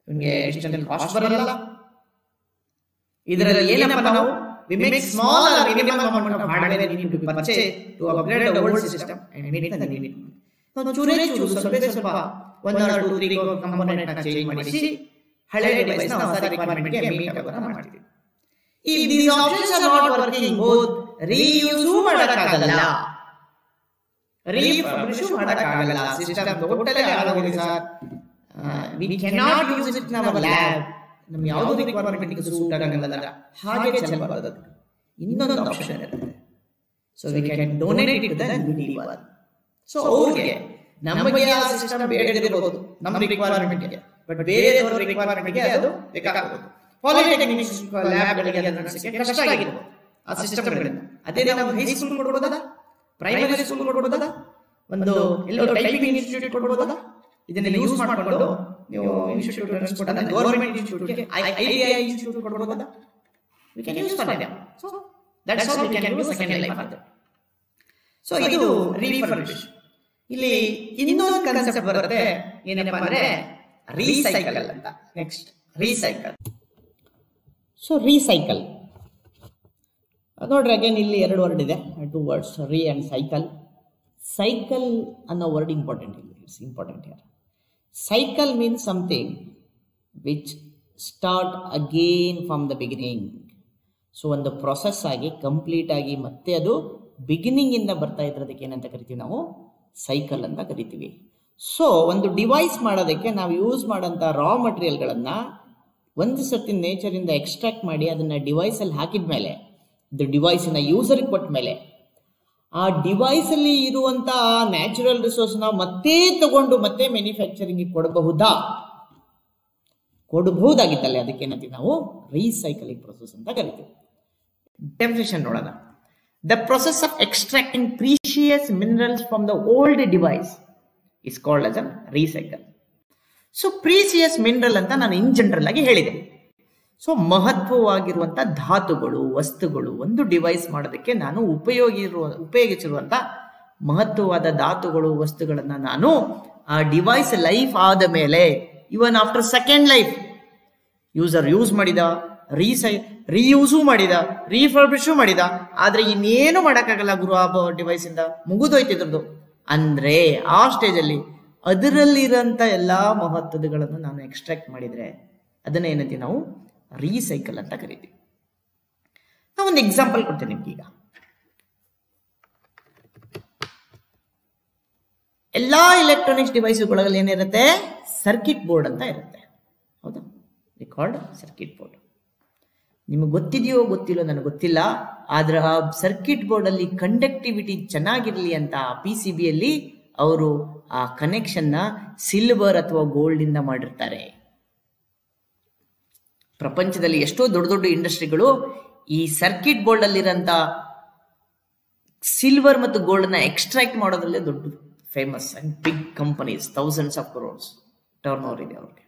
ನಿಮಗೆ ಎಕ್ಸ್ಟರ್ನಲ್ ಕಾಸ್ಟ್ ಬರಲ್ಲ. ಇದರಲ್ಲಿ ಏನಪ್ಪ, ನಾವು we make small or minimum amount of hardware we need to purchase to upgrade the old system and meet the need. ನಾವು ಸ್ವಲ್ಪ 1 or 2 3 ಕಂಪೋನೆಂಟ್ ನ ಚೇಂಜ್ ಮಾಡಿಸಿ ಹಳೆ ಡಿವೈಸ್ ನ ಹೊಸ ರಿಕ್ವೈರ್ಮೆಂಟ್ ಗೆ ಮೀಟ್ ಆಗೋ ಮಾಡ್ತೀವಿ. If these options are not working, both reuse ಮಾಡಕ್ಕಾಗಲ್ಲ, refurbish ಮಾಡಕ್ಕಾಗಲ್ಲ. ಸಿಸ್ಟಮ್ ಟೋಟಲಿ ಹಾಳಾಗಿದೆ sir, we cannot use it in our lab, ನಮ್ಗೆ ಯಾವುದೋ ರಿಕ್ವೈರ್ಮೆಂಟ್ ಗೆ ಸೂಟ್ ಆಗಲ್ಲ, ಹಾಗೆ ಚಲಬಾರದು. ಇನ್ನೊಂದು ಆಪ್ಷನ್ ಇರುತ್ತೆ, so we can donate it to the needy one. So ಅವ್ರಿಗೆ ನಮಗೆ ಆ ಸಿಸ್ಟಮ್ ಬೇಡದಿರಬಹುದು ನಮ್ಮ ರಿಕ್ವೈರ್ಮೆಂಟ್ ಗೆ, ಬಟ್ ಬೇರೆಯವರ ರಿಕ್ವೈರ್ಮೆಂಟ್ ಗೆ ಅದು ಬೇಕಾಗಬಹುದು. ಪಾಲಿಟೆಕ್ನಿಕ್ಸ್ ಲ್ಯಾಬ್ ಗಳಿಗೆ ನಡೆಸಕ್ಕೆ ಕಷ್ಟ ಆಗಿರಬಹುದು ಆ ಸಿಸ್ಟಮ್ ಗಳಿಂದ. ಅದೇ ನಾವು ಹೈಸ್ಕೂಲ್ ಕೊಡಬಹುದಾ, ಪ್ರೈಮರಿ ಸ್ಕೂಲ್ ಕೊಡಬಹುದಾ, ಒಂದು ಎಲ್ಲೋ ಟೈಪಿಂಗ್ ಇನ್ಸ್ಟಿಟ್ಯೂಟ್ ಕೊಡಬಹುದಾ? ಇದನ್ನ ಯೂಸ್ ಮಾಡಿಕೊಂಡು ನೀವು ಇನ್ಸ್ಟಿಟ್ಯೂಟ್ ನಡೆಸ್ಕೊಟ್ಟ ಗವರ್ನಮೆಂಟ್ ಇನ್ಸ್ಟಿಟ್ಯೂಟ್ ಗೆ ಐಟಿಐ ಇನ್ಸ್ಟಿಟ್ಯೂಟ್ ಕೊಡಬಹುದಾ? we can use for them. So that's how we can use second life further. So ಇದು ರೀಫರ್ಬಿಶ್. ಇಲ್ಲಿ ಇನ್ನೊಂದು ಕಾನ್ಸೆಪ್ಟ್ ಬರುತ್ತೆ, ಏನಪ್ಪಾ ಅಂದ್ರೆ ರೀಸೈಕಲ್ ಅಂತ. Next recycle. ಸೊ ರೀಸೈಕಲ್ ನೋಡ್ರಿ, ಅಗೇನ್ ಇಲ್ಲಿ 2 ವರ್ಡ್ ಇದೆ, 2 ವರ್ಡ್ಸ್, ರೀ ಅಂಡ್ ಸೈಕಲ್. ಸೈಕಲ್ ಅನ್ನೋ ವರ್ಡ್ ಇಂಪಾರ್ಟೆಂಟ್ ಇಲ್ಲಿ, it's important here. Cycle means something which start again from the beginning. So ಒಂದು ಪ್ರೊಸೆಸ್ ಆಗಿ ಕಂಪ್ಲೀಟ್ ಆಗಿ ಮತ್ತೆ ಅದು ಬಿಗಿನಿಂಗ್ ಇಂದ ಬರ್ತಾ ಇರೋದಕ್ಕೆ ಏನಂತ ಕರಿತೀವಿ ನಾವು, ಸೈಕಲ್ ಅಂತ ಕರಿತೀವಿ. ಸೊ ಒಂದು ಡಿವೈಸ್ ಮಾಡೋದಕ್ಕೆ ನಾವು ಯೂಸ್ ಮಾಡೋಂಥ ರಾ ಮಟೀರಿಯಲ್ಗಳನ್ನ ಒಂದು ಸರ್ತಿ ನೇಚರಿಂದ ಎಕ್ಸ್ಟ್ರಾಕ್ಟ್ ಮಾಡಿ ಅದನ್ನ ಡಿವೈಸ್ ಅಲ್ಲಿ ಹಾಕಿದ ಮೇಲೆ, ಇದು ಡಿವೈಸಿನ ಯೂಸರ್ಗೆ ಕೊಟ್ಟ ಮೇಲೆ, ಆ ಡಿವೈಸ್ ಅಲ್ಲಿ ಇರುವಂತ ನ್ಯಾಚುರಲ್ ರಿಸೋರ್ಸ್ ನಾವು ಮತ್ತೆ ತಗೊಂಡು ಮತ್ತೆ ಮ್ಯಾನುಫ್ಯಾಕ್ಚರಿಂಗ್ ಕೊಡಬಹುದಾಗಿತ್ತಲ್ಲ, ಅದಕ್ಕೆ ಏನಂತೀವಿ ನಾವು ರೀಸೈಕಲಿಂಗ್ ಪ್ರೊಸೆಸ್ ಅಂತ ಕರಿತೀವಿ. ಡೆಫಿನಿಷನ್ ನೋಡೋಣ. The process of extracting precious minerals from the old device is called as a recycle. So precious mineral ಅಂತ ನಾನು ಇನ್ ಜನರಲ್ ಆಗಿ ಹೇಳಿದೆ. ಸೊ ಮಹತ್ವವಾಗಿರುವಂತಹ ಧಾತುಗಳು, ವಸ್ತುಗಳು, ಒಂದು ಡಿವೈಸ್ ಮಾಡೋದಕ್ಕೆ ನಾನು ಉಪಯೋಗಿಸಿರುವಂತ ಮಹತ್ವವಾದ ಧಾತುಗಳು, ವಸ್ತುಗಳನ್ನ ನಾನು ಆ ಡಿವೈಸ್ ಲೈಫ್ ಆದ ಮೇಲೆ ಇವನ್ after second life user use ಮಾಡಿದ, ರೀಯೂಸು ಮಾಡಿದ, ರೀಫರ್ಬಿಶು ಮಾಡಿದ, ಆದ್ರೆ ಇನ್ನೇನು ಮಾಡೋಕ್ಕಾಗಲ್ಲ ಗುರು ಆ ಡಿವೈಸ್ ಇಂದ, ಮುಗಿದೋಯ್ತಿದ್ರದ್ದು ಅಂದ್ರೆ ಆ ಸ್ಟೇಜ್ ಅಲ್ಲಿ ಅದರಲ್ಲಿರೋಂಥ ಎಲ್ಲಾ ಮಹತ್ವಗಳನ್ನು ನಾನು ಎಕ್ಸ್ಟ್ರಾಕ್ಟ್ ಮಾಡಿದ್ರೆ ಅದನ್ನ ಏನಂತೀವಿ ನಾವು ರೀಸೈಕಲ್ ಅಂತ ಕರಿತೀವಿ. ನಾವು ಒಂದು ಎಕ್ಸಾಂಪಲ್ ಕೊಡ್ತೇನೆ ನಿಮ್ಗೆ. ಈಗ ಎಲ್ಲಾ ಎಲೆಕ್ಟ್ರಾನಿಕ್ಸ್ ಡಿವೈಸ್ಗಳಲ್ಲಿ ಏನಿರುತ್ತೆ, ಸರ್ಕಿಟ್ ಬೋರ್ಡ್ ಅಂತ ಇರುತ್ತೆ. ಹೌದಾ, ರಿಕಾರ್ಡ್ ಸರ್ಕಿಟ್ ಬೋರ್ಡ್. ನಿಮಗೆ ಗೊತ್ತಿದೆಯೋ ಗೊತ್ತಿಲ್ಲೋ ನನಗೆ ಗೊತ್ತಿಲ್ಲ, ಆದ್ರೆ ಆ ಸರ್ಕಿಟ್ ಬೋರ್ಡ್ ಅಲ್ಲಿ ಕಂಡಕ್ಟಿವಿಟಿ ಚೆನ್ನಾಗಿರ್ಲಿ ಅಂತ PCB ಅಲ್ಲಿ ಅವರು ಆ ಕನೆಕ್ಷನ್ ನ ಸಿಲ್ವರ್ ಅಥವಾ ಗೋಲ್ಡ್ ಇಂದ ಮಾಡಿರ್ತಾರೆ. ಪ್ರಪಂಚದಲ್ಲಿ ಎಷ್ಟೋ ದೊಡ್ಡ ದೊಡ್ಡ ಇಂಡಸ್ಟ್ರಿಗಳು ಈ ಸರ್ಕಿಟ್ ಬೋರ್ಡ್ ಅಲ್ಲಿರಂತ ಸಿಲ್ವರ್ ಮತ್ತು ಗೋಲ್ಡ್ ನ ಎಕ್ಸ್ಟ್ರಾಕ್ಟ್ ಮಾಡೋದ್ರಲ್ಲೇ ದೊಡ್ಡ famous and big companies, thousands of crores turnover ಇದೆ ಅವ್ರಿಗೆ.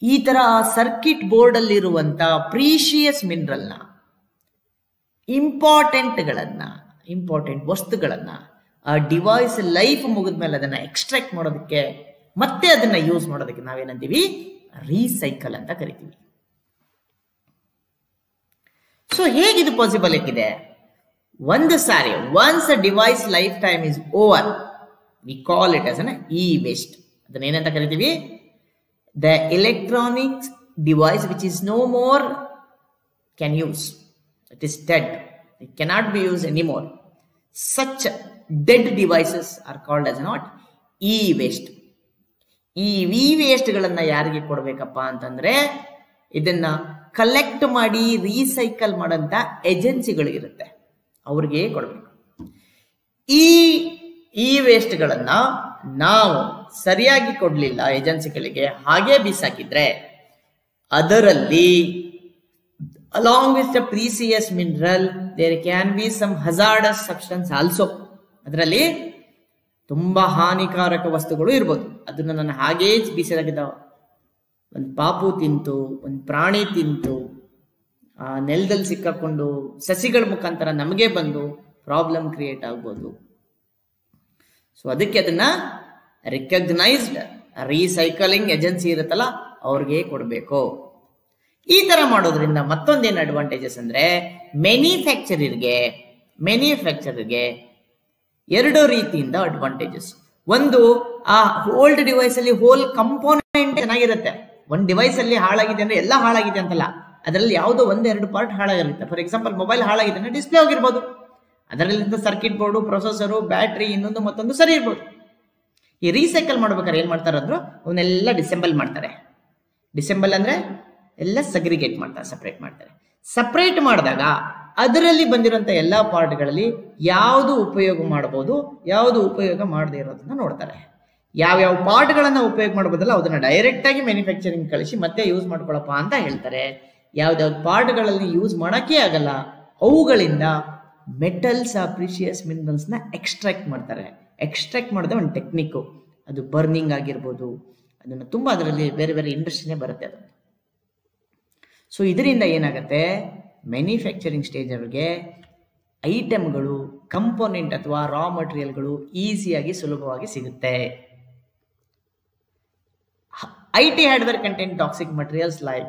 ಈ ತರ ಸರ್ಕಿಟ್ ಬೋರ್ಡ್ ಅಲ್ಲಿರುವಂತ ಪ್ರೀಶಿಯಸ್ ಮಿನರಲ್ ನ, ಇಂಪಾರ್ಟೆಂಟ್ ವಸ್ತುಗಳನ್ನ ಆ ಡಿವೈಸ್ ಲೈಫ್ ಮುಗಿದ್ಮೇಲೆ ಅದನ್ನ ಎಕ್ಸ್ಟ್ರಾಕ್ಟ್ ಮಾಡೋದಕ್ಕೆ ಮತ್ತೆ ಅದನ್ನ ಯೂಸ್ ಮಾಡೋದಕ್ಕೆ ನಾವೇನಂತೀವಿ, ರೀಸೈಕಲ್ ಅಂತ ಕರಿತೀವಿ. ಸೊ ಹೇಗಿದು ಪಾಸಿಬಲ್ ಆಗಿದೆ? ಒಂದು ಸಾರಿ once a device life time is over, we call it as an e-waste. ಅದನ್ನ ಏನಂತ ಕರಿತೀವಿ? The electronics device which is no more can use. It is dead. It cannot be used anymore. Such dead devices are called as not e-waste. ಈ e-waste ಗಳನ್ನ ಯಾರಿಗೆ ಕೊಡ್ಬೇಕಪ್ಪ ಅಂತಂದ್ರೆ, ಇದನ್ನ collect ಮಾಡಿ recycle ಮಾಡಂತ ಏಜೆನ್ಸಿಗಳು ಇರುತ್ತೆ, ಅವ್ರಿಗೆ ಕೊಡ್ಬೇಕು. ಈ ವೇಸ್ಟ್ ಗಳನ್ನ ನಾವು ಸರಿಯಾಗಿ ಕೊಡ್ಲಿಲ್ಲ ಏಜೆನ್ಸಿಗಳಿಗೆ, ಹಾಗೆ ಬೀಸಾಕಿದ್ರೆ ಅದರಲ್ಲಿ along with the precious mineral there can be some hazardous substance also. ಅದರಲ್ಲಿ ತುಂಬಾ ಹಾನಿಕಾರಕ ವಸ್ತುಗಳು ಇರ್ಬೋದು. ಅದನ್ನ ನಾನು ಹಾಗೇ ಬೀಸಿದಾಗಿದ್ದ ಒಂದು ಪಾಪು ತಿಂತು, ಒಂದು ಪ್ರಾಣಿ ತಿಂತು, ಆ ನೆಲದಲ್ಲಿ ಸಿಕ್ಕಾಕೊಂಡು ಸಸಿಗಳ ಮುಖಾಂತರ ನಮಗೆ ಬಂದು ಪ್ರಾಬ್ಲಮ್ ಕ್ರಿಯೇಟ್ ಆಗ್ಬೋದು. ಸೊ ಅದಕ್ಕೆ ಅದನ್ನ ರಿಕಗ್ನೈಸ್ಡ್ ರೀಸೈಕಲಿಂಗ್ ಏಜೆನ್ಸಿ ಇರುತ್ತಲ್ಲ ಅವ್ರಿಗೆ ಕೊಡಬೇಕು. ಈ ತರ ಮಾಡೋದ್ರಿಂದ ಮತ್ತೊಂದೇನು ಅಡ್ವಾಂಟೇಜಸ್ ಅಂದ್ರೆ, ಮ್ಯಾನುಫ್ಯಾಕ್ಚರರ್ಗೆ ಎರಡು ರೀತಿಯಿಂದ ಅಡ್ವಾಂಟೇಜಸ್. ಒಂದು, ಆ ಓಲ್ಡ್ ಡಿವೈಸ್ ಅಲ್ಲಿ ಹೋಲ್ ಕಂಪೋನೆಂಟ್ ಚೆನ್ನಾಗಿರುತ್ತೆ. ಒಂದು ಡಿವೈಸ್ ಅಲ್ಲಿ ಹಾಳಾಗಿದೆ ಅಂದ್ರೆ ಎಲ್ಲ ಹಾಳಾಗಿದೆ ಅಂತಲ್ಲ, ಅದರಲ್ಲಿ ಯಾವುದೋ ಒಂದೆರಡು ಪಾರ್ಟ್ ಹಾಳಾಗಿರುತ್ತೆ. ಫಾರ್ ಎಕ್ಸಾಂಪಲ್ ಮೊಬೈಲ್ ಹಾಳಾಗಿದೆ ಅಂದ್ರೆ ಡಿಸ್ಪ್ಲೇ ಹೋಗಿರ್ಬೋದು, ಅದರಲ್ಲಿಂದ ಸರ್ಕಿಟ್ ಬೋರ್ಡು, ಪ್ರೊಸೆಸರು, ಬ್ಯಾಟ್ರಿ, ಇನ್ನೊಂದು ಮತ್ತೊಂದು ಸರಿ ಇರ್ಬೋದು. ಈ ರೀಸೈಕಲ್ ಮಾಡ್ಬೇಕಾದ್ರೆ ಏನ್ ಮಾಡ್ತಾರೆ ಅಂದ್ರು, ಅವನ್ನೆಲ್ಲ ಡಿಸೆಂಬಲ್ ಮಾಡ್ತಾರೆ. ಡಿಸೆಂಬಲ್ ಅಂದ್ರೆ ಎಲ್ಲ ಸಗ್ರಿಗೇಟ್ ಮಾಡ್ತಾರೆ, ಸಪರೇಟ್ ಮಾಡ್ತಾರೆ. ಸಪರೇಟ್ ಮಾಡಿದಾಗ ಅದರಲ್ಲಿ ಬಂದಿರುವಂತ ಎಲ್ಲಾ ಪಾರ್ಟ್ಗಳಲ್ಲಿ ಯಾವುದು ಉಪಯೋಗ ಮಾಡಬಹುದು, ಯಾವುದು ಉಪಯೋಗ ಮಾಡದೇ ಇರೋದನ್ನ ನೋಡ್ತಾರೆ. ಯಾವ್ಯಾವ ಪಾರ್ಟ್ಗಳನ್ನ ಉಪಯೋಗ ಮಾಡಬಹುದಲ್ಲ ಅದನ್ನ ಡೈರೆಕ್ಟ್ ಆಗಿ ಮ್ಯಾನುಫ್ಯಾಕ್ಚರಿಂಗ್ ಕಳಿಸಿ ಮತ್ತೆ ಯೂಸ್ ಮಾಡ್ಕೊಳಪ್ಪ ಅಂತ ಹೇಳ್ತಾರೆ. ಯಾವ್ದಾವ್ದು ಪಾರ್ಟ್ಗಳಲ್ಲಿ ಯೂಸ್ ಮಾಡಕ್ಕೆ ಆಗಲ್ಲ ಅವುಗಳಿಂದ ಮೆಟಲ್ಸ್, ಪ್ರೀಶಿಯಸ್ ಮಿನರಲ್ಸ್ ನ ಎಕ್ಸ್ಟ್ರಾಕ್ಟ್ ಮಾಡ್ತಾರೆ. ಎಕ್ಸ್ಟ್ರಾಕ್ಟ್ ಮಾಡಿದ ಒಂದು ಟೆಕ್ನಿಕ್, ಅದು ಬರ್ನಿಂಗ್ ಆಗಿರ್ಬೋದು, ಅದನ್ನ ತುಂಬಾ ಅದರಲ್ಲಿ ಬೇರೆ ಬೇರೆ ಇಂಡಸ್ಟ್ರಿನೇ ಬರುತ್ತೆ ಅದು. ಸೊ ಇದರಿಂದ ಏನಾಗುತ್ತೆ, ಮ್ಯಾನುಫ್ಯಾಕ್ಚರಿಂಗ್ ಸ್ಟೇಜ್ ಅವರಿಗೆ ಐಟಮ್ಗಳು, ಕಂಪೋನೆಂಟ್ ಅಥವಾ ರಾ ಮಟೀರಿಯಲ್ಗಳು ಈಸಿಯಾಗಿ ಸುಲಭವಾಗಿ ಸಿಗುತ್ತೆ. IT hardware contain toxic materials like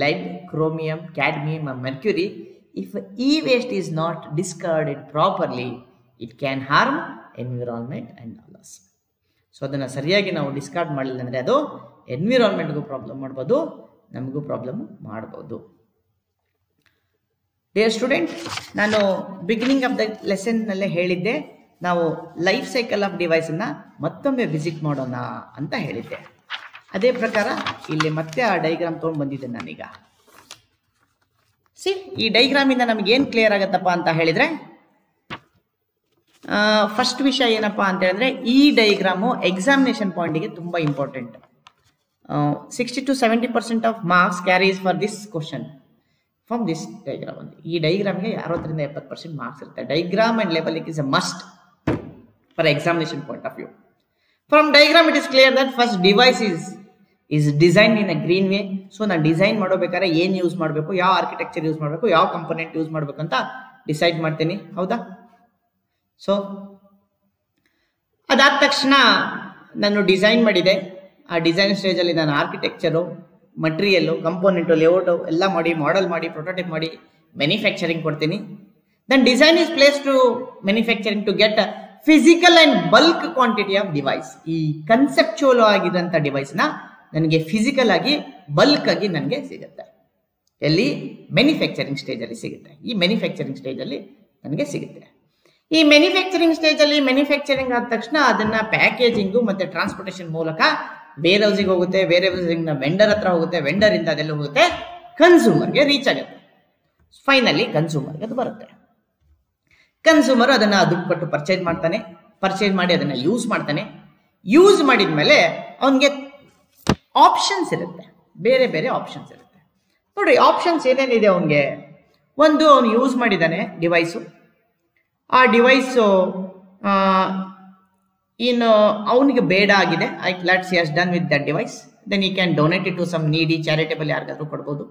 lead, chromium, cadmium and mercury. If e-waste is not discarded properly, it can harm environment and others. So ಅದನ್ನ ಸರಿಯಾಗಿ ನಾವು ಡಿಸ್ಕಾರ್ಡ್ ಮಾಡಲಿಲ್ಲ ಅಂದ್ರೆ ಅದು ಎನ್ವಿರಾನ್ಮೆಂಟ್ಗೂ ಪ್ರಾಬ್ಲಮ್ ಮಾಡ್ಬೋದು, ನಮಗೂ ಪ್ರಾಬ್ಲಮ್ ಮಾಡ್ಬೋದು. ಡಿಯರ್ ಸ್ಟೂಡೆಂಟ್, ನಾನು ಬಿಗಿನಿಂಗ್ ಆಫ್ ದ ಲೆಸನ್ ನಲ್ಲೇ ಹೇಳಿದ್ದೆ, ನಾವು ಲೈಫ್ ಸೈಕಲ್ ಆಫ್ ಡಿವೈಸ್ ಅನ್ನ ಮತ್ತೊಮ್ಮೆ ವಿಸಿಟ್ ಮಾಡೋಣ ಅಂತ ಹೇಳಿದ್ದೆ. ಅದೇ ಪ್ರಕಾರ ಇಲ್ಲಿ ಮತ್ತೆ ಆ ಡೈಗ್ರಾಮ್ ತೊಗೊಂಡು ಬಂದಿದ್ದೆ ನಾನೀಗ. ಈ ಡೈಗ್ರಾಮ್ ಇಂದ ನಮ್ಗೆ ಏನ್ ಕ್ಲಿಯರ್ ಆಗತ್ತಪ್ಪ ಅಂತ ಹೇಳಿದ್ರೆ, ಫಸ್ಟ್ ವಿಷಯ ಏನಪ್ಪಾ ಅಂತ ಹೇಳಿದ್ರೆ, ಈ ಡೈಗ್ರಾಮು ಎಕ್ಸಾಮಿನೇಷನ್ ಪಾಯಿಂಟ್ಗೆ ತುಂಬಾ important. 60 to 70% of marks carries for this question from this diagram. ಈ ಡೈಗ್ರಾಮ್ಗೆ 60 to 70% ಮಾರ್ಕ್ಸ್ ಇರುತ್ತೆ. Diagram and labelling is a must for examination point of view. From diagram it is clear that first device is design in a green way. So ನಾನು design ಮಾಡಬೇಕಾದ್ರೆ ಏನ್ use ಮಾಡಬೇಕು, ಯಾವ architecture use ಮಾಡಬೇಕು, ಯಾವ component use ಮಾಡಬೇಕು ಅಂತ decide ಮಾಡ್ತೀನಿ, ಹೌದಾ? ಸೊ ಅದಾದ ತಕ್ಷಣ ನಾನು ಡಿಸೈನ್ ಮಾಡಿದೆ, ಆ ಡಿಸೈನ್ ಸ್ಟೇಜಲ್ಲಿ ನಾನು ಆರ್ಕಿಟೆಕ್ಚರು, ಮಟೀರಿಯಲ್ಲು, ಕಂಪೋನೆಂಟು, ಲೇಔಟು ಎಲ್ಲ ಮಾಡಿ, ಮಾಡೆಲ್ ಮಾಡಿ, ಪ್ರೊಟೋಟೈಪ್ ಮಾಡಿ ಮ್ಯಾನುಫ್ಯಾಕ್ಚರಿಂಗ್ ಕೊಡ್ತೀನಿ. Then design is place to manufacturing to get physical and bulk quantity of device. ಈ ಕನ್ಸೆಪ್ಚುವಲ್ ಆಗಿರೋಂಥ ಡಿವೈಸ್ನ ನನಗೆ ಫಿಸಿಕಲ್ ಆಗಿ, ಬಲ್ಕ್ ಆಗಿ ನನಗೆ ಸಿಗುತ್ತೆ. ಎಲ್ಲಿ? ಮ್ಯಾನುಫ್ಯಾಕ್ಚರಿಂಗ್ ಸ್ಟೇಜಲ್ಲಿ ಸಿಗುತ್ತೆ. ಈ ಮ್ಯಾನುಫ್ಯಾಕ್ಚರಿಂಗ್ ಸ್ಟೇಜಲ್ಲಿ ನನಗೆ ಸಿಗುತ್ತೆ. ಈ ಮ್ಯಾನುಫ್ಯಾಕ್ಚರಿಂಗ್ ಸ್ಟೇಜಲ್ಲಿ ಮ್ಯಾನುಫ್ಯಾಕ್ಚರಿಂಗ್ ಆದ ತಕ್ಷಣ ಅದನ್ನ ಪ್ಯಾಕೇಜಿಂಗು ಮತ್ತೆ ಟ್ರಾನ್ಸ್ಪೋರ್ಟೇಷನ್ ಮೂಲಕ ವೇರ್ ಹೌಸಿಗೆ ಹೋಗುತ್ತೆ. ವೇರ್ ಹೌಸಿಂಗ್ ವೆಂಡರ್ ಹತ್ರ ಹೋಗುತ್ತೆ. ವೆಂಡರ್ ಇಂದ ಅದೆಲ್ಲ ಹೋಗುತ್ತೆ, ಕನ್ಸ್ಯೂಮರ್ಗೆ ರೀಚ್ ಆಗುತ್ತೆ. ಫೈನಲಿ ಕನ್ಸ್ಯೂಮರ್ಗೆ ಅದು ಬರುತ್ತೆ. ಕನ್ಸ್ಯೂಮರ್ ಅದನ್ನ ದುಡ್ಡು ಕೊಟ್ಟು ಪರ್ಚೇಸ್ ಮಾಡ್ತಾನೆ. ಪರ್ಚೇಸ್ ಮಾಡಿ ಅದನ್ನ ಯೂಸ್ ಮಾಡ್ತಾನೆ. ಯೂಸ್ ಮಾಡಿದ್ಮೇಲೆ ಅವನಿಗೆ ಆಪ್ಷನ್ಸ್ ಇರುತ್ತೆ, ಬೇರೆ ಬೇರೆ ಆಪ್ಷನ್ಸ್ ಇರುತ್ತೆ. ನೋಡ್ರಿ, ಆಪ್ಷನ್ಸ್ ಏನೇನಿದೆ ಅವನಿಗೆ. ಒಂದು, ಅವನು ಯೂಸ್ ಮಾಡಿದ್ದಾನೆ ಡಿವೈಸು. ಆ ಡಿವೈಸು ಇನ್ನು ಅವನಿಗೆ ಬೇಡ ಆಗಿದೆ. Let's he has done with that device. Then he can donate it to some needy, charitable, ಯಾರಿಗಾದ್ರೂ ಕೊಡ್ಬೋದು.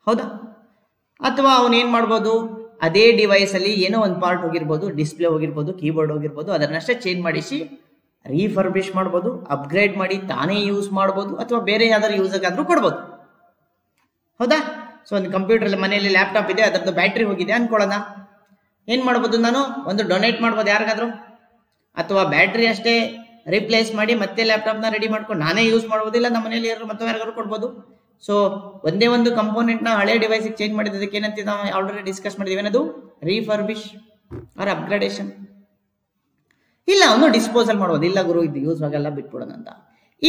ಹೌದಾ? ಅಥವಾ ಅವನು ಏನು ಮಾಡ್ಬೋದು, ಅದೇ ಡಿವೈಸಲ್ಲಿ ಏನೋ ಒಂದು ಪಾರ್ಟ್ ಹೋಗಿರ್ಬೋದು, ಡಿಸ್ಪ್ಲೇ ಹೋಗಿರ್ಬೋದು, ಕೀಬೋರ್ಡ್ ಹೋಗಿರ್ಬೋದು, ಅದನ್ನಷ್ಟೇ ಚೇಂಜ್ ಮಾಡಿಸಿ ರೀಫರ್ಬಿಶ್ ಮಾಡ್ಬೋದು, ಅಪ್ಗ್ರೇಡ್ ಮಾಡಿ ತಾನೇ ಯೂಸ್ ಮಾಡ್ಬೋದು, ಅಥವಾ ಬೇರೆ ಯಾವ್ದಾದ್ರು ಯೂಸ್ಗಾದ್ರೂ ಕೊಡ್ಬೋದು. ಹೌದಾ? ಸೊ ಒಂದು ಕಂಪ್ಯೂಟರ್ ಮನೆಯಲ್ಲಿ ಲ್ಯಾಪ್ಟಾಪ್ ಇದೆ, ಅದರದ್ದು ಬ್ಯಾಟ್ರಿ ಹೋಗಿದೆ ಅನ್ಕೊಳ್ಳೋಣ. ಏನು ಮಾಡ್ಬೋದು, ನಾನು ಒಂದು ಡೊನೇಟ್ ಮಾಡ್ಬೋದು ಯಾರಿಗಾದ್ರೂ, ಅಥವಾ ಬ್ಯಾಟ್ರಿ ಅಷ್ಟೇ ರಿಪ್ಲೇಸ್ ಮಾಡಿ ಮತ್ತೆ ಲ್ಯಾಪ್ಟಾಪ್ನ ರೆಡಿ ಮಾಡ್ಕೊಂಡು ನಾನೇ ಯೂಸ್ ಮಾಡ್ಬೋದಿಲ್ಲ, ನಮ್ಮ ಮನೆಯಲ್ಲಿ ಯಾರು ಮತ್ತೆ ಯಾರಿಗಾದ್ರು ಕೊಡ್ಬೋದು. ಸೊ ಒಂದೇ ಒಂದು ಕಂಪೋನೆಂಟ್ನ ಹಳೆ ಡಿವೈಸಿಗೆ ಚೇಂಜ್ ಮಾಡಿದ್ದಕ್ಕೆ ಏನಂತ ನಾವು ಆಲ್ರೆಡಿ ಡಿಸ್ಕಸ್ ಮಾಡಿದ್ದೀವಿ, ಏನದು ರೀಫರ್ಬಿಶ್ ಆರ್ ಅಪ್ಗ್ರೇಡೇಷನ್. ಇಲ್ಲ, ಅವನು ಡಿಸ್ಪೋಸಲ್ ಮಾಡ್ಬೋದು. ಇಲ್ಲ ಗುರು, ಇದು ಯೂಸ್ ಆಗಲ್ಲ, ಬಿಟ್ಬಿಡೋಣ ಅಂತ.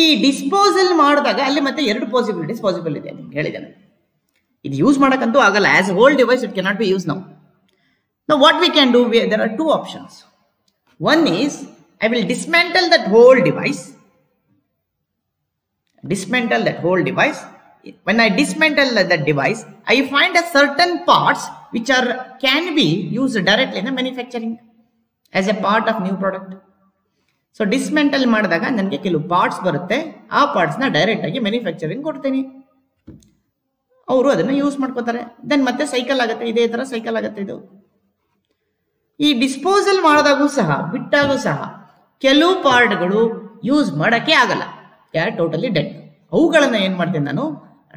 ಈ ಡಿಸ್ಪೋಸಲ್ ಮಾಡಿದಾಗ ಅಲ್ಲಿ ಮತ್ತೆ ಎರಡು ಪಾಸಿಬಿಲಿಟೀಸ್ ಪಾಸಿಬಲ್ ಇದೆ. ನಿಮ್ಗೆ ಹೇಳಿದ್ದೇನೆ, ಇದು ಯೂಸ್ ಮಾಡೋಕ್ಕಂತೂ ಆಗಲ್ಲ. As whole device it cannot be use now. Now what we can do, there are two options. One is, I will dismantle that whole device. Dismantle that whole device. When I dismantle that device, I find a certain parts which can be used directly in the manufacturing as a part of new product. So dismantle ಮಾಡಿದಾಗ ನನಗೆ ಕೆಲವು parts ಬರುತ್ತೆ. ಆ ಪಾರ್ಟ್ಸ್ನ direct ಆಗಿ manufacturing ಕೊಡ್ತೀನಿ. ಅವರು ಅದನ್ನು use ಮಾಡ್ಕೋತಾರೆ. ದೆನ್ ಮತ್ತೆ ಸೈಕಲ್ ಆಗುತ್ತೆ. ಇದೇ ಥರ ಸೈಕಲ್ ಆಗುತ್ತೆ ಇದು. ಈ ಡಿಸ್ಪೋಸಲ್ ಮಾಡಿದಾಗೂ ಸಹ, ಬಿಟ್ಟಾಗೂ ಸಹ ಕೆಲವು ಪಾರ್ಟ್ಗಳು ಯೂಸ್ ಮಾಡೋಕ್ಕೆ ಆಗಲ್ಲ, ಟೋಟಲಿ ಡೆಡ್. ಅವುಗಳನ್ನು ಏನು ಮಾಡ್ತೀನಿ, ನಾನು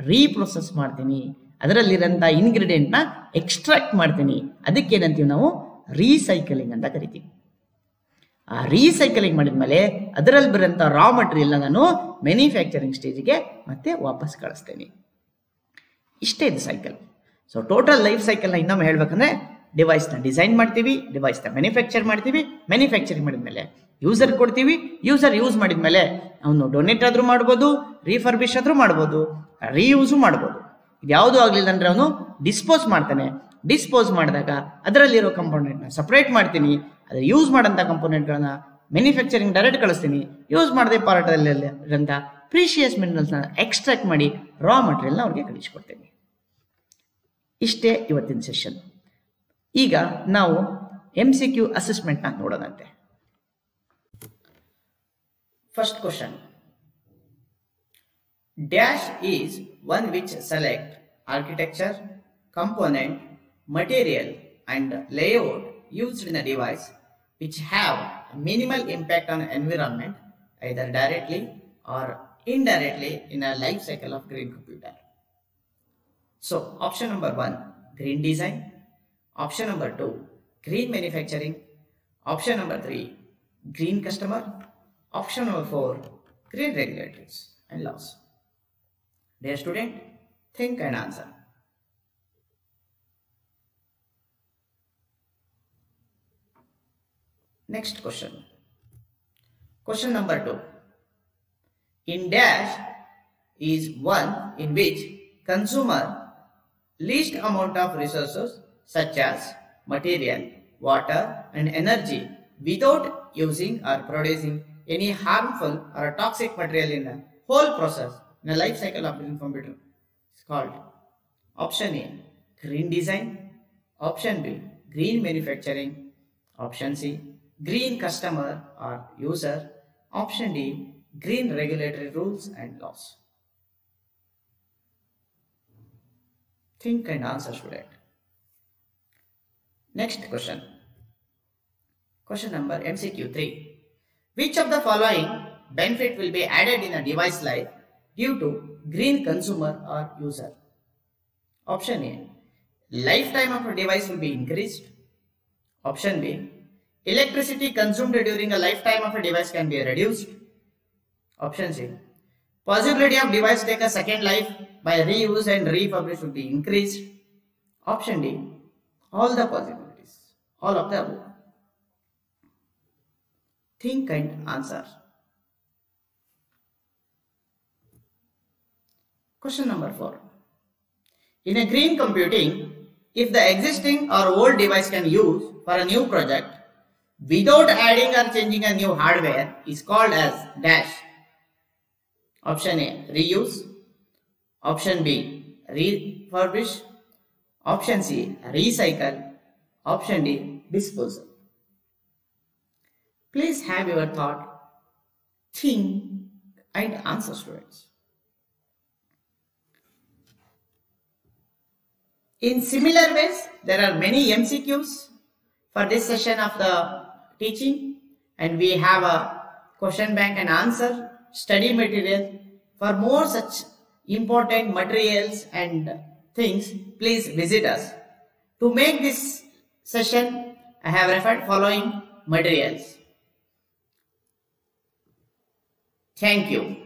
ರೀಪ್ರೊಸೆಸ್ ಮಾಡ್ತೀನಿ. ಅದರಲ್ಲಿರೋಂಥ ಇಂಗ್ರೀಡಿಯೆಂಟ್ನ ಎಕ್ಸ್ಟ್ರಾಕ್ಟ್ ಮಾಡ್ತೀನಿ. ಅದಕ್ಕೇನಂತೀವಿ ನಾವು ರೀಸೈಕಲಿಂಗ್ ಅಂತ ಕರಿತೀವಿ. ಆ ರೀಸೈಕಲಿಂಗ್ ಮಾಡಿದ್ಮೇಲೆ ಅದರಲ್ಲಿ ಬರೋಂಥ ರಾ ಮಟೀರಿಯಲ್ನ ನಾನು ಮ್ಯಾನುಫ್ಯಾಕ್ಚರಿಂಗ್ ಸ್ಟೇಜಿಗೆ ಮತ್ತೆ ವಾಪಸ್ ಕಳಿಸ್ತೇನೆ. ಇಷ್ಟೇ ಇದು ಸೈಕಲ್. ಸೊ ಟೋಟಲ್ ಲೈಫ್ ಸೈಕಲ್ನ ಇನ್ನೊಮ್ಮೆ ಹೇಳ್ಬೇಕಂದ್ರೆ, ಡಿವೈಸ್ನ ಡಿಸೈನ್ ಮಾಡ್ತೀವಿ, ಡಿವೈಸ್ನ ಮ್ಯಾನುಫ್ಯಾಕ್ಚರ್ ಮಾಡ್ತೀವಿ, ಮ್ಯಾನುಫ್ಯಾಕ್ಚರಿಂಗ್ ಮಾಡಿದ್ಮೇಲೆ ಯೂಸರ್ ಕೊಡ್ತೀವಿ, ಯೂಸರ್ ಯೂಸ್ ಮಾಡಿದ್ಮೇಲೆ ಅವನು ಡೊನೇಟ್ ಆದರೂ ಮಾಡ್ಬೋದು, ರೀಫರ್ಬಿಶ್ ಆದರೂ ಮಾಡ್ಬೋದು, ರೀಯೂಸು ಮಾಡ್ಬೋದು. ಇದ್ಯಾವುದೂ ಆಗಲಿಲ್ಲ ಅಂದರೆ ಅವನು ಡಿಸ್ಪೋಸ್ ಮಾಡ್ತಾನೆ. ಡಿಸ್ಪೋಸ್ ಮಾಡಿದಾಗ ಅದರಲ್ಲಿರೋ ಕಂಪೋನೆಂಟ್ನ ಸಪ್ರೇಟ್ ಮಾಡ್ತೀನಿ. ಅದು ಯೂಸ್ ಮಾಡೋಂಥ ಕಂಪೋನೆಂಟ್ಗಳನ್ನ ಮ್ಯಾನುಫ್ಯಾಕ್ಚರಿಂಗ್ ಡೈರೆಕ್ಟ್ ಕಳಿಸ್ತೀನಿ. ಯೂಸ್ ಮಾಡದೆ ಪಾರ್ಟಲ್ಲಿ ಇರೋಂಥ ಪ್ರೀಶಿಯಸ್ ಮಿನರಲ್ಸ್ನ ಎಕ್ಸ್ಟ್ರಾಕ್ಟ್ ಮಾಡಿ ರಾ ಮಟೀರಿಯಲ್ನ ಅವ್ರಿಗೆ ಕಳಿಸ್ಕೊಡ್ತೀನಿ. ಇಷ್ಟೇ ಇವತ್ತಿನ ಸೆಷನ್. ಈಗ ನಾವು MCQ ಅಸೆಸ್ಮೆಂಟ್ನ ನೋಡೋದಂತೆ. First question, dash is one which select architecture, component, material and layout used in a device which have minimal impact on environment either directly or indirectly in a life cycle of green computer. So option number 1, green design. Option number 2, green manufacturing. Option number 3, green customer. Option number 4, green regulatories and laws. Dear student, think and answer. Next question. Question number 2. In dash is one in which consumer least amount of resources such as material, water and energy without using or producing any harmful or toxic material in the whole process in a life cycle of green computer. It's called option A, green design. Option B, green manufacturing. Option C, green customer or user. Option D, green regulatory rules and laws. Think and answer, student. Next question. Question number MCQ 3. Which of the following benefit will be added in a device life due to green consumer or user? Option A, lifetime of a device will be increased. Option B, electricity consumed during a lifetime of a device can be reduced. Option C, possibility of device take a second life by reuse and refurbish will be increased. Option D, all the possibilities, all of the above. Think and answer. Question number 4. In a green computing, if the existing or old device can use for a new project without adding or changing a new hardware is called as dash. Option A, reuse. Option B, refurbish. Option C, recycle. Option D, disposal. Please have your thought, think and answer, students. In similar ways, there are many MCQs for this session of the teaching, and we have a question bank and answer study material. For more such important materials and things, please visit us. To make this session, I have referred following materials. Thank you.